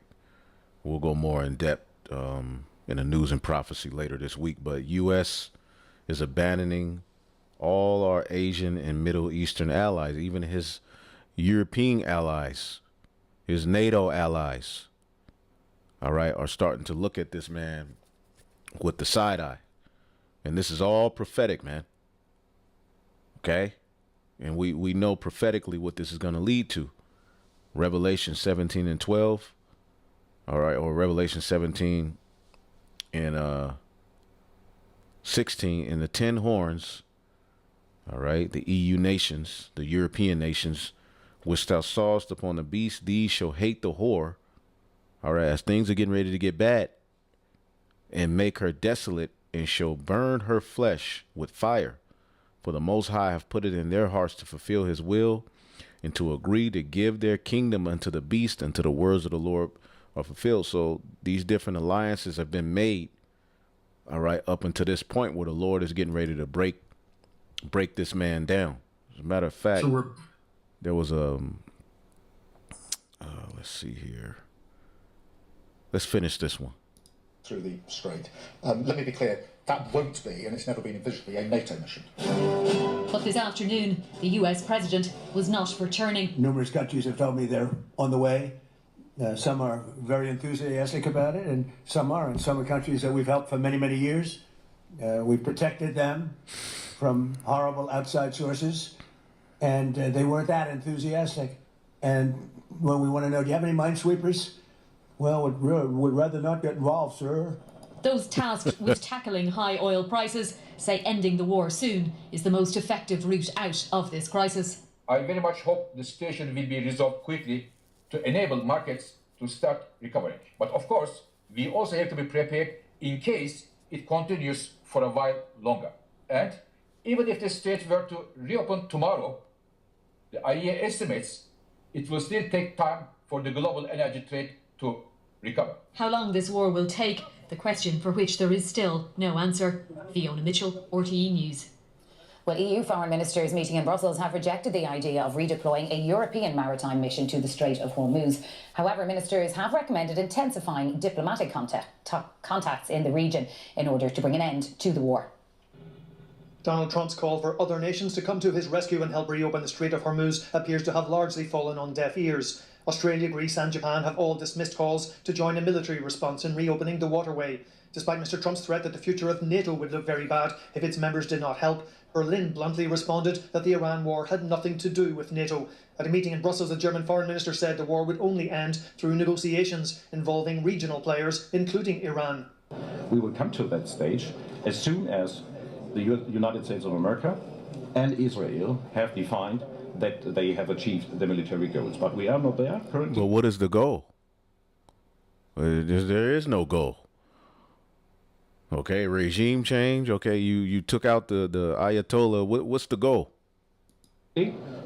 We'll go more in depth in the news and prophecy later this week. But U.S. is abandoning all our Asian and Middle Eastern allies, even his European allies, his NATO allies, all right, are starting to look at this man with the side eye. And this is all prophetic, man. Okay? And we know prophetically what this is going to lead to. Revelation 17 and 12. All right, or Revelation 17 and 16 in the 10 horns. All right, the EU nations, the European nations, which thou sawest upon the beast, these shall hate the whore. All right, as things are getting ready to get bad, and make her desolate, and shall burn her flesh with fire. For the Most High have put it in their hearts to fulfill his will, and to agree to give their kingdom unto the beast, until the words of the Lord are fulfilled. So these different alliances have been made, all right, up until this point where the Lord is getting ready to break this man down. As a matter of fact, there was let's see here. Let's finish this one. Through the strait. Let me be clear, that won't be, and it's never been envisaged, a NATO mission. But this afternoon, the US president was not returning. Numerous countries have told me they're on the way. Some are very enthusiastic about it, and some aren't. Some are countries that we've helped for many, many years. We've protected them from horrible outside sources, and they weren't that enthusiastic. And when we want to know, do you have any minesweepers? Well, we'd rather not get involved, sir. Those tasked with tackling high oil prices say ending the war soon is the most effective route out of this crisis. I very much hope the situation will be resolved quickly to enable markets to start recovering. But of course, we also have to be prepared in case it continues for a while longer. And even if the strait were to reopen tomorrow, the IEA estimates it will still take time for the global energy trade to recover. How long this war will take, the question for which there is still no answer. Fiona Mitchell, RTE News. Well, EU foreign ministers meeting in Brussels have rejected the idea of redeploying a European maritime mission to the Strait of Hormuz. However, ministers have recommended intensifying diplomatic contacts in the region in order to bring an end to the war. Donald Trump's call for other nations to come to his rescue and help reopen the Strait of Hormuz appears to have largely fallen on deaf ears. Australia, Greece and Japan have all dismissed calls to join a military response in reopening the waterway. Despite Mr. Trump's threat that the future of NATO would look very bad if its members did not help, Berlin bluntly responded that the Iran war had nothing to do with NATO. At a meeting in Brussels, the German foreign minister said the war would only end through negotiations involving regional players, including Iran. We will come to that stage as soon as the United States of America and Israel have defined that they have achieved their military goals. But we are not there currently. Well, what is the goal? There is no goal. Okay, regime change. Okay, you took out the Ayatollah. What's the goal?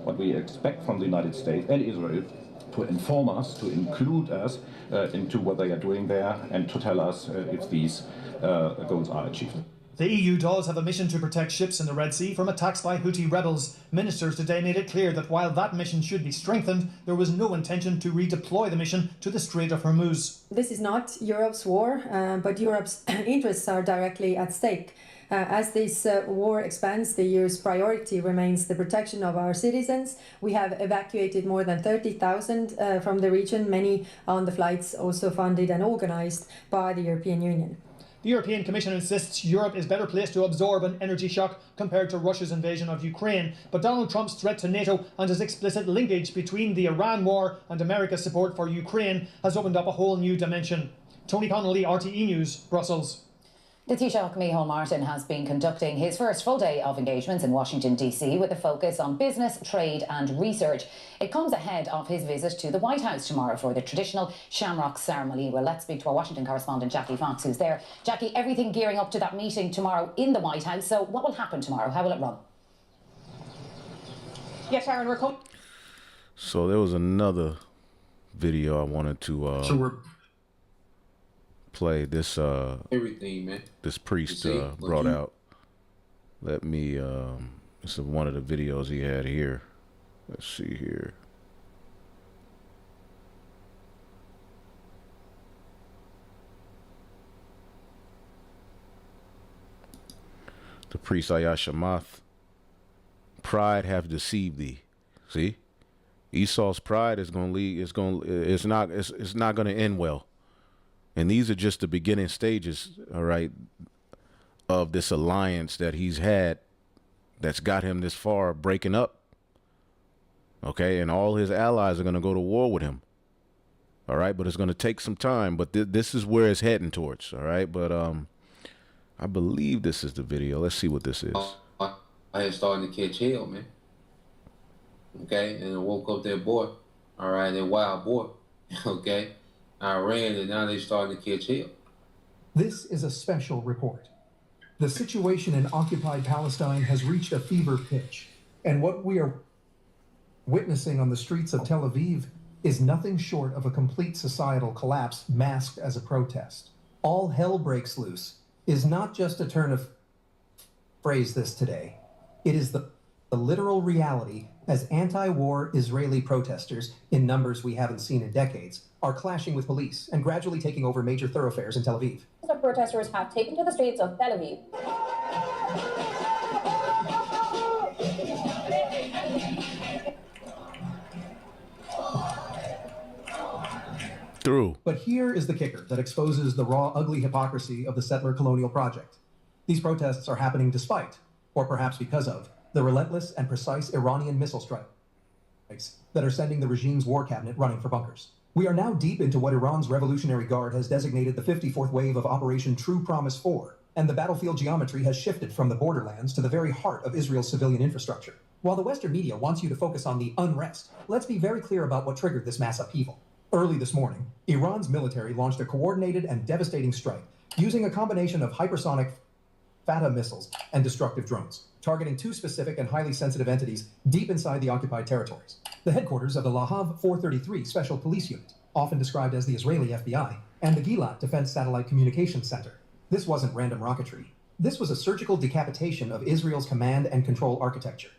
What we expect from the United States and Israel to inform us, to include us into what they are doing there, and to tell us if these goals are achieved. The EU does have a mission to protect ships in the Red Sea from attacks by Houthi rebels. Ministers today made it clear that while that mission should be strengthened, there was no intention to redeploy the mission to the Strait of Hormuz. This is not Europe's war, but Europe's interests are directly at stake. As this war expands, the EU's priority remains the protection of our citizens. We have evacuated more than 30,000 from the region, many on the flights also funded and organized by the European Union. The European Commission insists Europe is better placed to absorb an energy shock compared to Russia's invasion of Ukraine. But Donald Trump's threat to NATO and his explicit linkage between the Iran war and America's support for Ukraine has opened up a whole new dimension. Tony Connolly, RTE News, Brussels. The Taoiseach Micheál Martin has been conducting his first full day of engagements in Washington, D.C. with a focus on business, trade and research. It comes ahead of his visit to the White House tomorrow for the traditional Shamrock ceremony. Well, let's speak to our Washington correspondent, Jackie Fox, who's there. Jackie, everything gearing up to that meeting tomorrow in the White House. So what will happen tomorrow? How will it run? Yes, Sharon, we're coming. So there was another video I wanted to play. This everything, man. This priest brought out. Let me this is one of the videos he had here. Let's see here. The priest Ayashamath. Pride have deceived thee. See? Esau's pride is going to lead. It's not going to end well. And these are just the beginning stages, all right, of this alliance that he's had that's got him this far breaking up. Okay, and all his allies are going to go to war with him. All right, but it's going to take some time. But this is where it's heading towards. All right, but I believe this is the video. Let's see what this is. I had starting to catch hell, man. Okay, and I woke up that boy. All right, that wild boy. Okay. I ran and now they're starting to catch hell. This is a special report. The situation in occupied Palestine has reached a fever pitch, and what we are witnessing on the streets of Tel Aviv is nothing short of a complete societal collapse masked as a protest. All hell breaks loose is not just a turn of phrase this today. It is the literal reality as anti-war Israeli protesters, in numbers we haven't seen in decades, are clashing with police and gradually taking over major thoroughfares in Tel Aviv. The protesters have taken to the streets of Tel Aviv. But here is the kicker that exposes the raw, ugly hypocrisy of the settler colonial project. These protests are happening despite, or perhaps because of, the relentless and precise Iranian missile strikes that are sending the regime's war cabinet running for bunkers. We are now deep into what Iran's Revolutionary Guard has designated the 54th wave of Operation True Promise 4, and the battlefield geometry has shifted from the borderlands to the very heart of Israel's civilian infrastructure. While the Western media wants you to focus on the unrest, let's be very clear about what triggered this mass upheaval. Early this morning, Iran's military launched a coordinated and devastating strike using a combination of hypersonic Fatah missiles and destructive drones, targeting two specific and highly sensitive entities deep inside the occupied territories. The headquarters of the Lahav 433 Special Police Unit, often described as the Israeli FBI, and the Gilat Defense Satellite Communications Center. This wasn't random rocketry. This was a surgical decapitation of Israel's command and control architecture.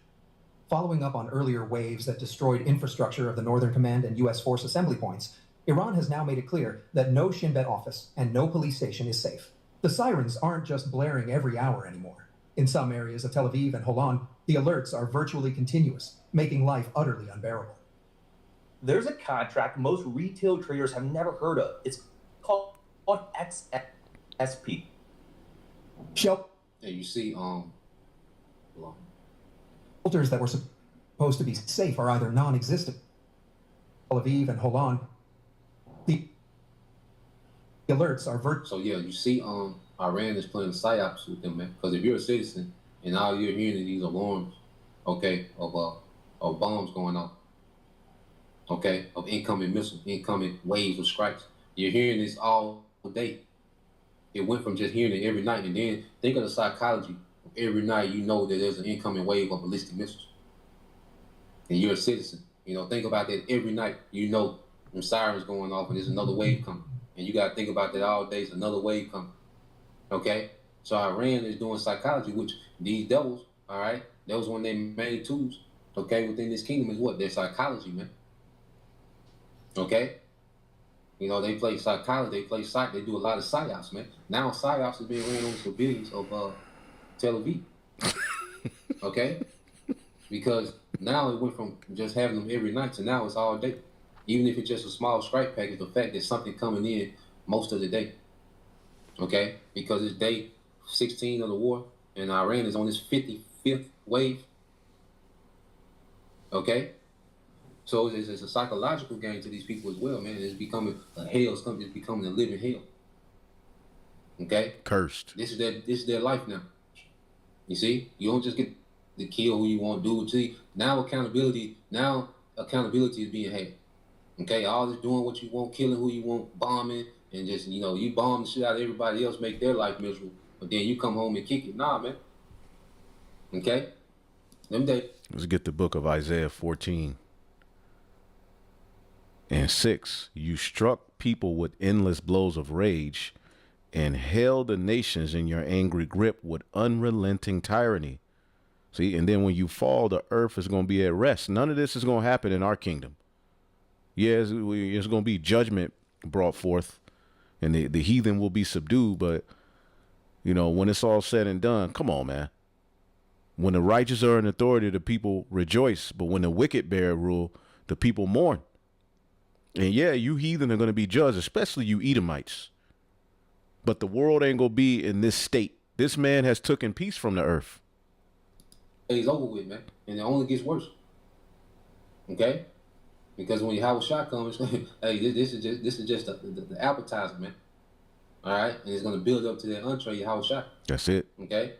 Following up on earlier waves that destroyed infrastructure of the Northern Command and U.S. force assembly points, Iran has now made it clear that no Shin Bet office and no police station is safe. The sirens aren't just blaring every hour anymore. In some areas of Tel Aviv and Holon, the alerts are virtually continuous, making life utterly unbearable. There's a contract most retail traders have never heard of. It's called XSP. Yeah, you see, Shelters that were supposed to be safe are either non-existent. Tel Aviv and Holon, the alerts are So yeah, you see, Iran is playing psyops with them, man. Because if you're a citizen and all you're hearing is these alarms, okay, of bombs going off, okay, of incoming missiles, incoming waves of strikes, you're hearing this all day. It went from just hearing it every night, and then think of the psychology. Every night you know that there's an incoming wave of ballistic missiles, and you're a citizen. You know, think about that every night. You know, when sirens going off, and there's another wave coming, and you got to think about that all day. There's another wave coming. Okay, so Iran is doing psychology, which these devils, all right, that was one of their main tools. Okay, within this kingdom is what? Their psychology, man. Okay. You know, they play psychology, they play psych, they do a lot of psyops, man. Now psyops is being ran on civilians of Tel Aviv. Okay? Because now it went from just having them every night to now it's all day. Even if it's just a small strike package, the fact that something coming in most of the day. Okay? Because it's day 16 of the war, and Iran is on its 55th wave. Okay? So it's a psychological game to these people as well, man. It's becoming a hell. It's becoming a living hell. Okay? Cursed. This is their life now. You see? You don't just get to kill who you want to do. See, now accountability is being had. Okay? All this doing what you want, killing who you want, bombing, and just, you know, you bomb the shit out of everybody else, make their life miserable. But then you come home and kick it. Nah, man. Okay? Them days. Let's get the book of Isaiah 14. And 6, you struck people with endless blows of rage and held the nations in your angry grip with unrelenting tyranny. See, and then when you fall, the earth is going to be at rest. None of this is going to happen in our kingdom. Yes, it's going to be judgment brought forth and the heathen will be subdued. But, you know, when it's all said and done, come on, man. When the righteous are in authority, the people rejoice. But when the wicked bear rule, the people mourn. And yeah, you heathen are going to be judged, especially you Edomites. But the world ain't going to be in this state. This man has taken peace from the earth. It's over with, man. And it only gets worse. Okay? Because when Yahweh Shah comes, hey, this is just the appetizer, man. All right? And it's going to build up to that entree, Yahweh Shah. That's it. Okay?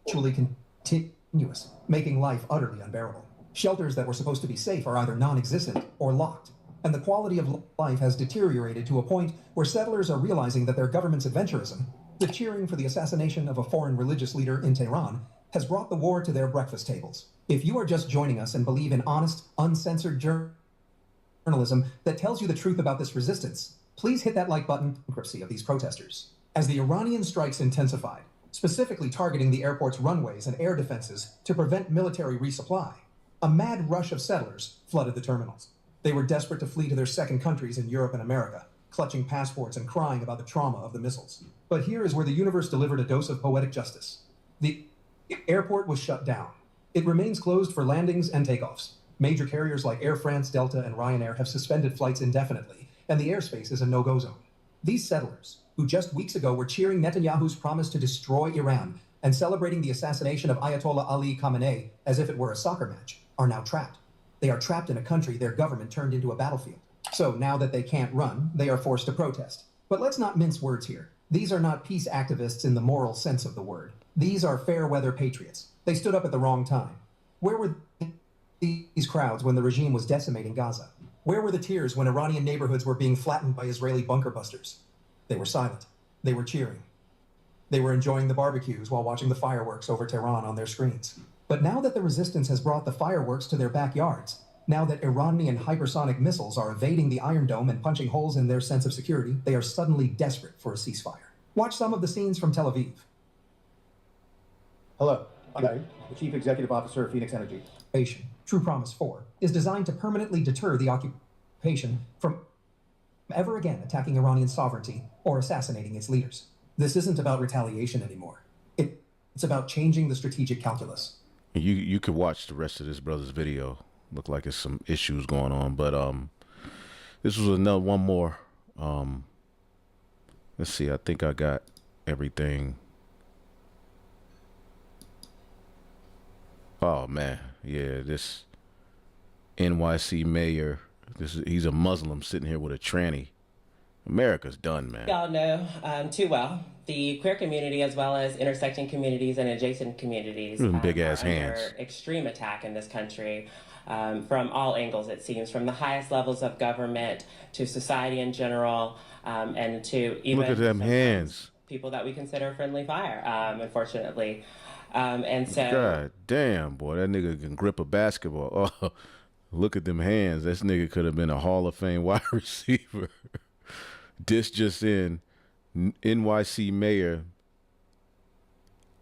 Actually continuous, making life utterly unbearable. Shelters that were supposed to be safe are either non-existent or locked. And the quality of life has deteriorated to a point where settlers are realizing that their government's adventurism, the cheering for the assassination of a foreign religious leader in Tehran, has brought the war to their breakfast tables. If you are just joining us and believe in honest, uncensored journalism that tells you the truth about this resistance, please hit that like button. Bankruptcy of these protesters. As the Iranian strikes intensified, specifically targeting the airport's runways and air defenses to prevent military resupply, a mad rush of settlers flooded the terminals. They were desperate to flee to their second countries in Europe and America, clutching passports and crying about the trauma of the missiles. But here is where the universe delivered a dose of poetic justice. The airport was shut down. It remains closed for landings and takeoffs. Major carriers like Air France, Delta, and Ryanair have suspended flights indefinitely, and the airspace is a no-go zone. These settlers, who just weeks ago were cheering Netanyahu's promise to destroy Iran and celebrating the assassination of Ayatollah Ali Khamenei as if it were a soccer match, are now trapped. They are trapped in a country their government turned into a battlefield. So now that they can't run, they are forced to protest. But let's not mince words here. These are not peace activists in the moral sense of the word. These are fair weather patriots. They stood up at the wrong time. Where were these crowds when the regime was decimating Gaza? Where were the tears when Iranian neighborhoods were being flattened by Israeli bunker busters? They were silent. They were cheering. They were enjoying the barbecues while watching the fireworks over Tehran on their screens. But now that the resistance has brought the fireworks to their backyards, Now that Iranian hypersonic missiles are evading the Iron Dome and punching holes in their sense of security, they are suddenly desperate for a ceasefire. Watch some of the scenes from Tel Aviv. Hello, I'm the Chief Executive Officer of Phoenix Energy. True Promise 4 is designed to permanently deter the occupation from ever again attacking Iranian sovereignty or assassinating its leaders. This isn't about retaliation anymore. It's about changing the strategic calculus. You could watch the rest of this brother's video. Look like there's some issues going on, but this was one more. Let's see, I think I got everything. Oh man, yeah, this NYC mayor, he's a Muslim sitting here with a tranny. America's done, man. Y'all know too well the queer community, as well as intersecting communities and adjacent communities, big ass are hands. under extreme attack in this country. From all angles, it seems, from the highest levels of government to society in general, and to even look at them hands. People that we consider friendly fire, unfortunately. And so, God damn, boy, that nigga can grip a basketball. Oh, look at them hands. This nigga could have been a Hall of Fame wide receiver. This just in, NYC Mayor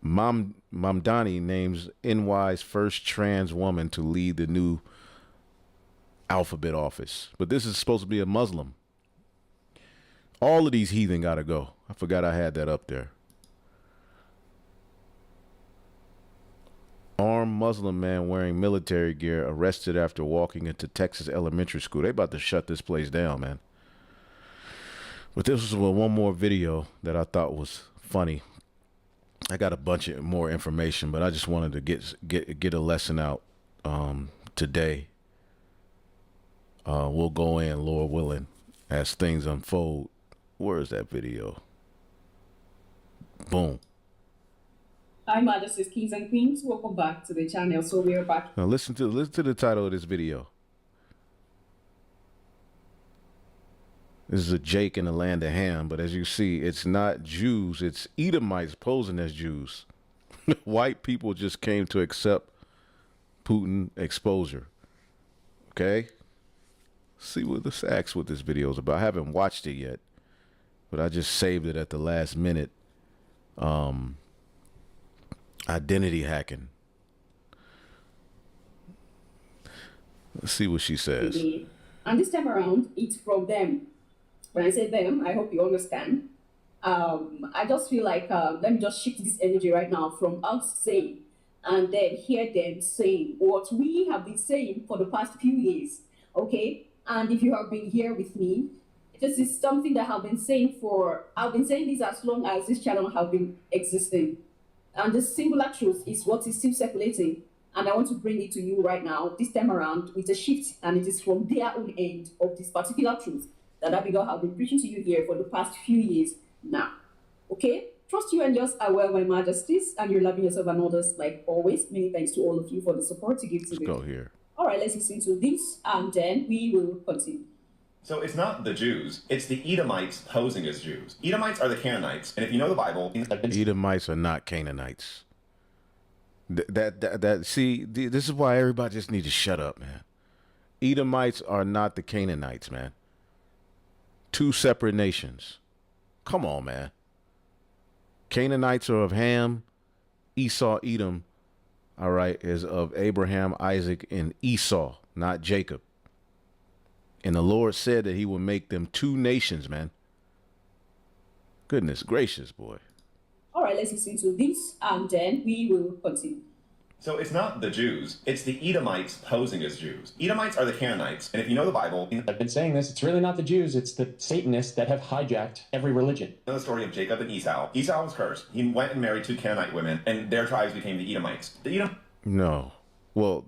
Mamdani names NY's first trans woman to lead the new alphabet office. But this is supposed to be a Muslim. All of these heathen gotta go. I forgot I had that up there. Armed Muslim man wearing military gear arrested after walking into Texas elementary school. They about to shut this place down, man. But this was one more video that I thought was funny. I got a bunch of more information, but I just wanted to get a lesson out today. We'll go in, Lord willing, as things unfold. Where is that video? Boom. Hi, Majesties, Kings and Queens. Welcome back to the channel. So we are back. Now listen to the title of this video. This is a Jake in the land of Ham, but as you see, it's not Jews, it's Edomites posing as Jews. White people just came to accept Putin exposure. Okay? See what this acts what this video is about. I haven't watched it yet, but I just saved it at the last minute. Identity hacking. Let's see what she says. And this time around, it's from them. When I say them, I hope you understand. I just feel like, let me just shift this energy right now from us saying and then hear them saying what we have been saying for the past few years, okay? And if you have been here with me, this is something that I've been saying this as long as this channel has been existing. And the singular truth is what is still circulating. And I want to bring it to you right now, this time around, with a shift, and it is from their own end of this particular truth that Abigail have been preaching to you here for the past few years now. Okay? Trust you and yours are well, my majesties, and you're loving yourself and others like always. Many thanks to all of you for the support you give to me. Let's go here. All right, let's listen to this, and then we will continue. So it's not the Jews, it's the Edomites posing as Jews. Edomites are the Canaanites, and if you know the Bible... Edomites are not Canaanites. See, this is why everybody just need to shut up, man. Edomites are not the Canaanites, man. Two separate nations. Come on, man. Canaanites are of Ham. Esau, Edom, all right, is of Abraham, Isaac, and Esau, not Jacob. And the Lord said that he would make them two nations, man. Goodness gracious, boy. All right, let's listen to this, and then we will continue. So it's not the Jews, it's the Edomites posing as Jews. Edomites are the Canaanites, and if you know the Bible... I've been saying this, it's really not the Jews, it's the Satanists that have hijacked every religion. You know the story of Jacob and Esau. Esau was cursed. He went and married two Canaanite women, and their tribes became the Edomites. No. Well,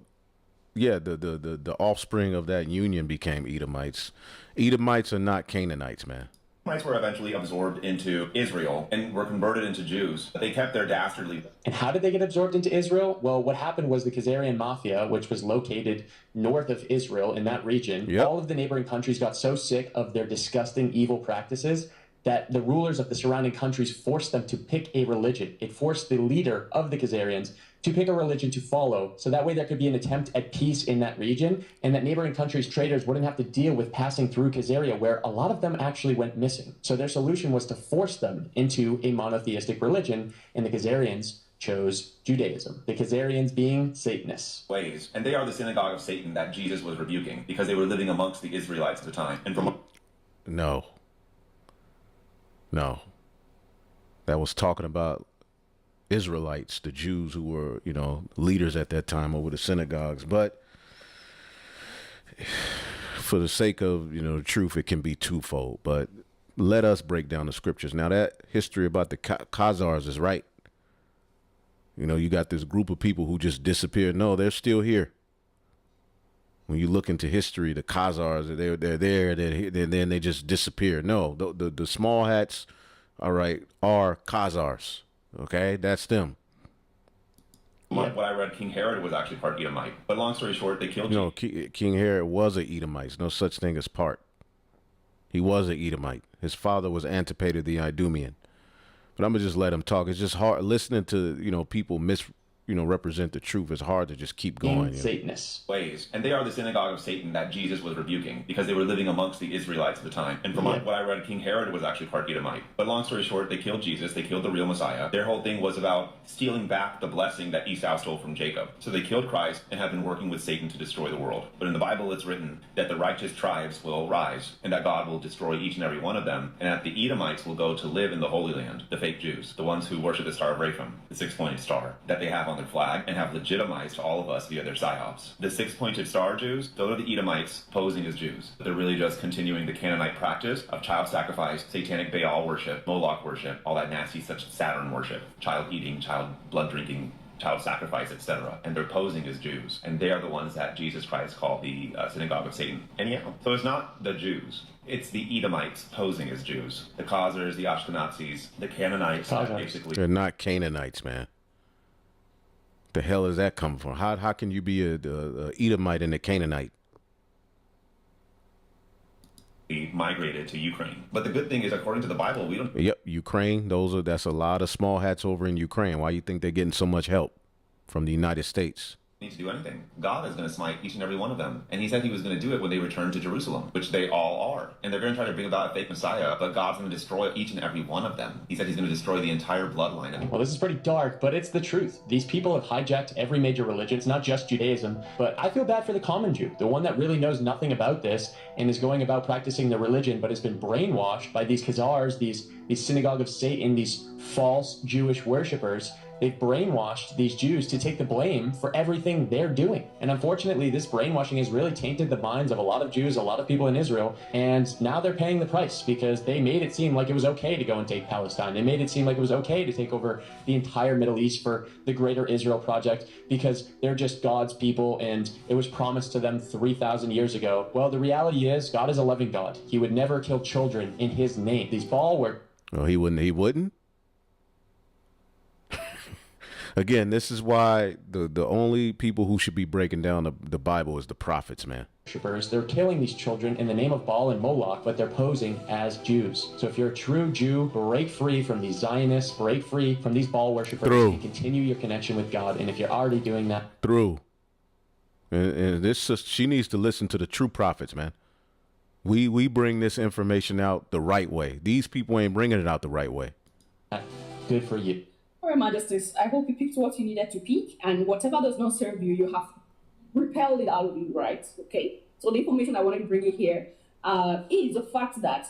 yeah, the offspring of that union became Edomites. Edomites are not Canaanites, man. Edomites were eventually absorbed into Israel and were converted into Jews. They kept their dastardly... And how did they get absorbed into Israel? Well, what happened was the Khazarian Mafia, which was located north of Israel in that region, all of the neighboring countries got so sick of their disgusting, evil practices that the rulers of the surrounding countries forced them to pick a religion. It forced the leader of the Khazarians to pick a religion to follow. So that way there could be an attempt at peace in that region, and that neighboring countries' traders wouldn't have to deal with passing through Khazaria, where a lot of them actually went missing. So their solution was to force them into a monotheistic religion, and the Khazarians chose Judaism, the Khazarians being Satanists. Ways, and they are the synagogue of Satan that Jesus was rebuking because they were living amongst the Israelites at the time. And from No. That was talking about Israelites, the Jews who were, leaders at that time over the synagogues. But for the sake of, the truth, it can be twofold. But let us break down the scriptures. Now, that history about the Khazars is right. You got this group of people who just disappeared. No, they're still here. When you look into history, the Khazars, they're there, then they just disappear. No, the small hats, all right, are Khazars. Okay, that's them. what I read, King Herod was actually part Edomite. But long story short, they killed King Herod was an Edomite. There's no such thing as part. He was an Edomite. His father was Antipater the Idumean. But I'm going to just let him talk. It's just hard listening to, people represent the truth. It's hard to just keep going. Satanists. Ways, and they are the synagogue of Satan that Jesus was rebuking because they were living amongst the Israelites at the time. And from what I read, King Herod was actually part Edomite. But long story short, they killed Jesus. They killed the real Messiah. Their whole thing was about stealing back the blessing that Esau stole from Jacob. So they killed Christ and have been working with Satan to destroy the world. But in the Bible, it's written that the righteous tribes will rise and that God will destroy each and every one of them, and that the Edomites will go to live in the Holy Land, the fake Jews, the ones who worship the Star of Rapham, the six-pointed star that they have on their flag and have legitimized all of us via their psyops. The six-pointed star Jews, those are the Edomites posing as Jews. They're really just continuing the Canaanite practice of child sacrifice, satanic Baal worship, Moloch worship, all that nasty such Saturn worship, child eating, child blood drinking, child sacrifice, etc. And they're posing as Jews. And they are the ones that Jesus Christ called the synagogue of Satan. Anyhow, so it's not the Jews. It's the Edomites posing as Jews. The Khazars, the Ashkenazis, the Canaanites, basically. They're not Canaanites, man. The hell is that coming from? How can you be a Edomite and a Canaanite? We migrated to Ukraine. But the good thing is, according to the Bible, we don't... Yep, Ukraine. That's a lot of small hats over in Ukraine. Why you think they're getting so much help from the United States? Need to do anything. God is going to smite each and every one of them. And he said he was going to do it when they return to Jerusalem, which they all are. And they're going to try to bring about a fake Messiah, but God's going to destroy each and every one of them. He said he's going to destroy the entire bloodline. Well, this is pretty dark, but it's the truth. These people have hijacked every major religion. It's not just Judaism, but I feel bad for the common Jew, the one that really knows nothing about this and is going about practicing the religion, but has been brainwashed by these Khazars, these synagogue of Satan, these false Jewish worshipers. They've brainwashed these Jews to take the blame for everything they're doing. And unfortunately, this brainwashing has really tainted the minds of a lot of Jews, a lot of people in Israel. And now they're paying the price because they made it seem like it was okay to go and take Palestine. They made it seem like it was okay to take over the entire Middle East for the Greater Israel Project because they're just God's people and it was promised to them 3,000 years ago. Well, the reality is God is a loving God. He would never kill children in his name. These Baal were... Oh, he wouldn't? Again, this is why the only people who should be breaking down the Bible is the prophets, man. They're killing these children in the name of Baal and Moloch, but they're posing as Jews. So if you're a true Jew, break free from these Zionists, break free from these Baal worshippers, and continue your connection with God. And if you're already doing that... And she needs to listen to the true prophets, man. We bring this information out the right way. These people ain't bringing it out the right way. Good for you. All right, Majesties, I hope you picked what you needed to pick, and whatever does not serve you, you have repelled it out of you, right? Okay. So the information I wanted to bring in here is the fact that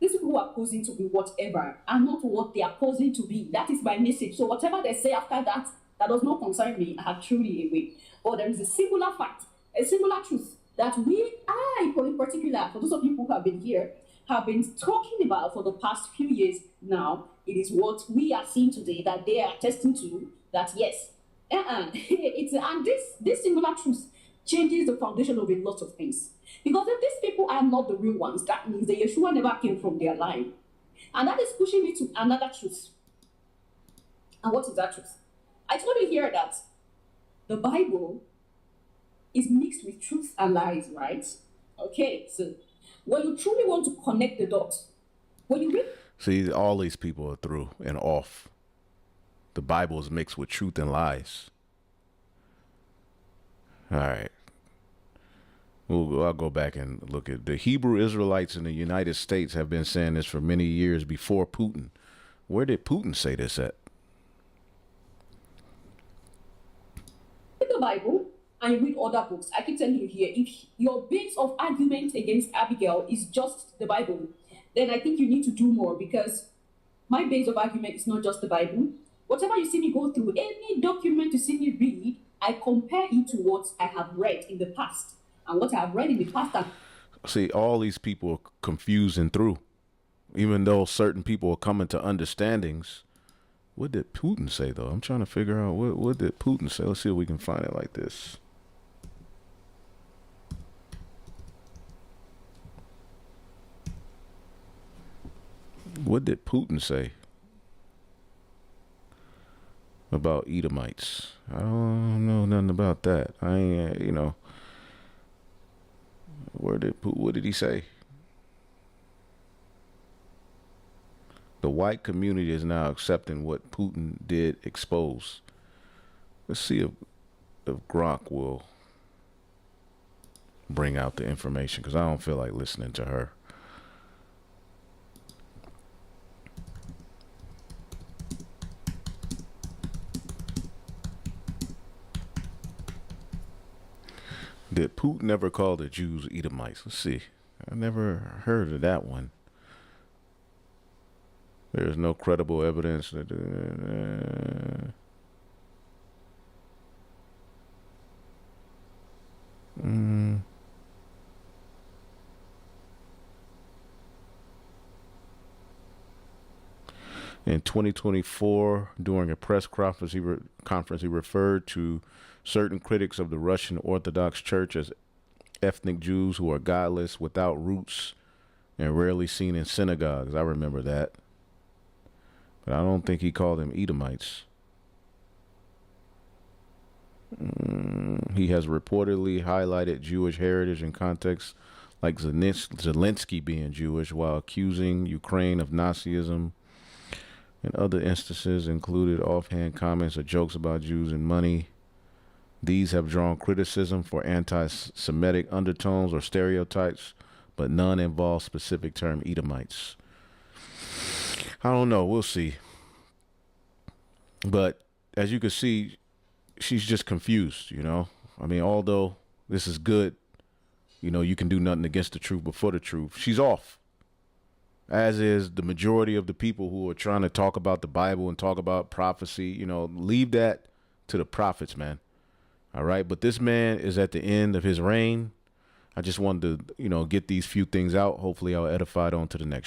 these people who are posing to be whatever are not what they are posing to be. That is my message. So whatever they say after that, that does not concern me. I have truly away. But there is a singular fact, a singular truth that I in particular, for those of you who have been here, have been talking about for the past few years now. It is what we are seeing today that they are attesting to, that yes, and this singular truth changes the foundation of a lot of things. Because if these people are not the real ones, that means the Yeshua never came from their line. And that is pushing me to another truth. And what is that truth? I told you here that the Bible is mixed with truth and lies, right? Okay, so when you truly want to connect the dots, when you read... See, all these people are through and off. The Bible is mixed with truth and lies. All right. Well, I'll go back and look at the Hebrew Israelites in the United States have been saying this for many years before Putin. Where did Putin say this at? In the Bible and you read other books, I keep telling you here, if your base of argument against Abigail is just the Bible, then I think you need to do more, because my base of argument is not just the Bible. Whatever you see me go through, any document you see me read, I compare it to what I have read in the past. And what I have read in the past. See, all these people are confusing through. Even though certain people are coming to understandings. What did Putin say, though? I'm trying to figure out what did Putin say. Let's see if we can find it like this. What did Putin say about Edomites? I don't know nothing about that. I ain't, you know. What did he say? The white community is now accepting what Putin did expose. Let's see if Gronk will bring out the information, because I don't feel like listening to her. Did Putin ever call the Jews Edomites? Let's see. I never heard of that one. There is no credible evidence that. In 2024, during a press conference, he referred to certain critics of the Russian Orthodox Church as ethnic Jews who are godless, without roots, and rarely seen in synagogues. I remember that. But I don't think he called them Edomites. He has reportedly highlighted Jewish heritage in contexts like Zelensky being Jewish, while accusing Ukraine of Nazism. In other instances included offhand comments or jokes about Jews and money. These have drawn criticism for anti-Semitic undertones or stereotypes, but none involve specific term Edomites. I don't know. We'll see. But as you can see, she's just confused, you know. I mean, although this is good, you know, you can do nothing against the truth but for the truth. She's off. As is the majority of the people who are trying to talk about the Bible and talk about prophecy. You know, leave that to the prophets, man. All right. But this man is at the end of his reign. I just wanted to, you know, get these few things out. Hopefully I'll edify it on to the next.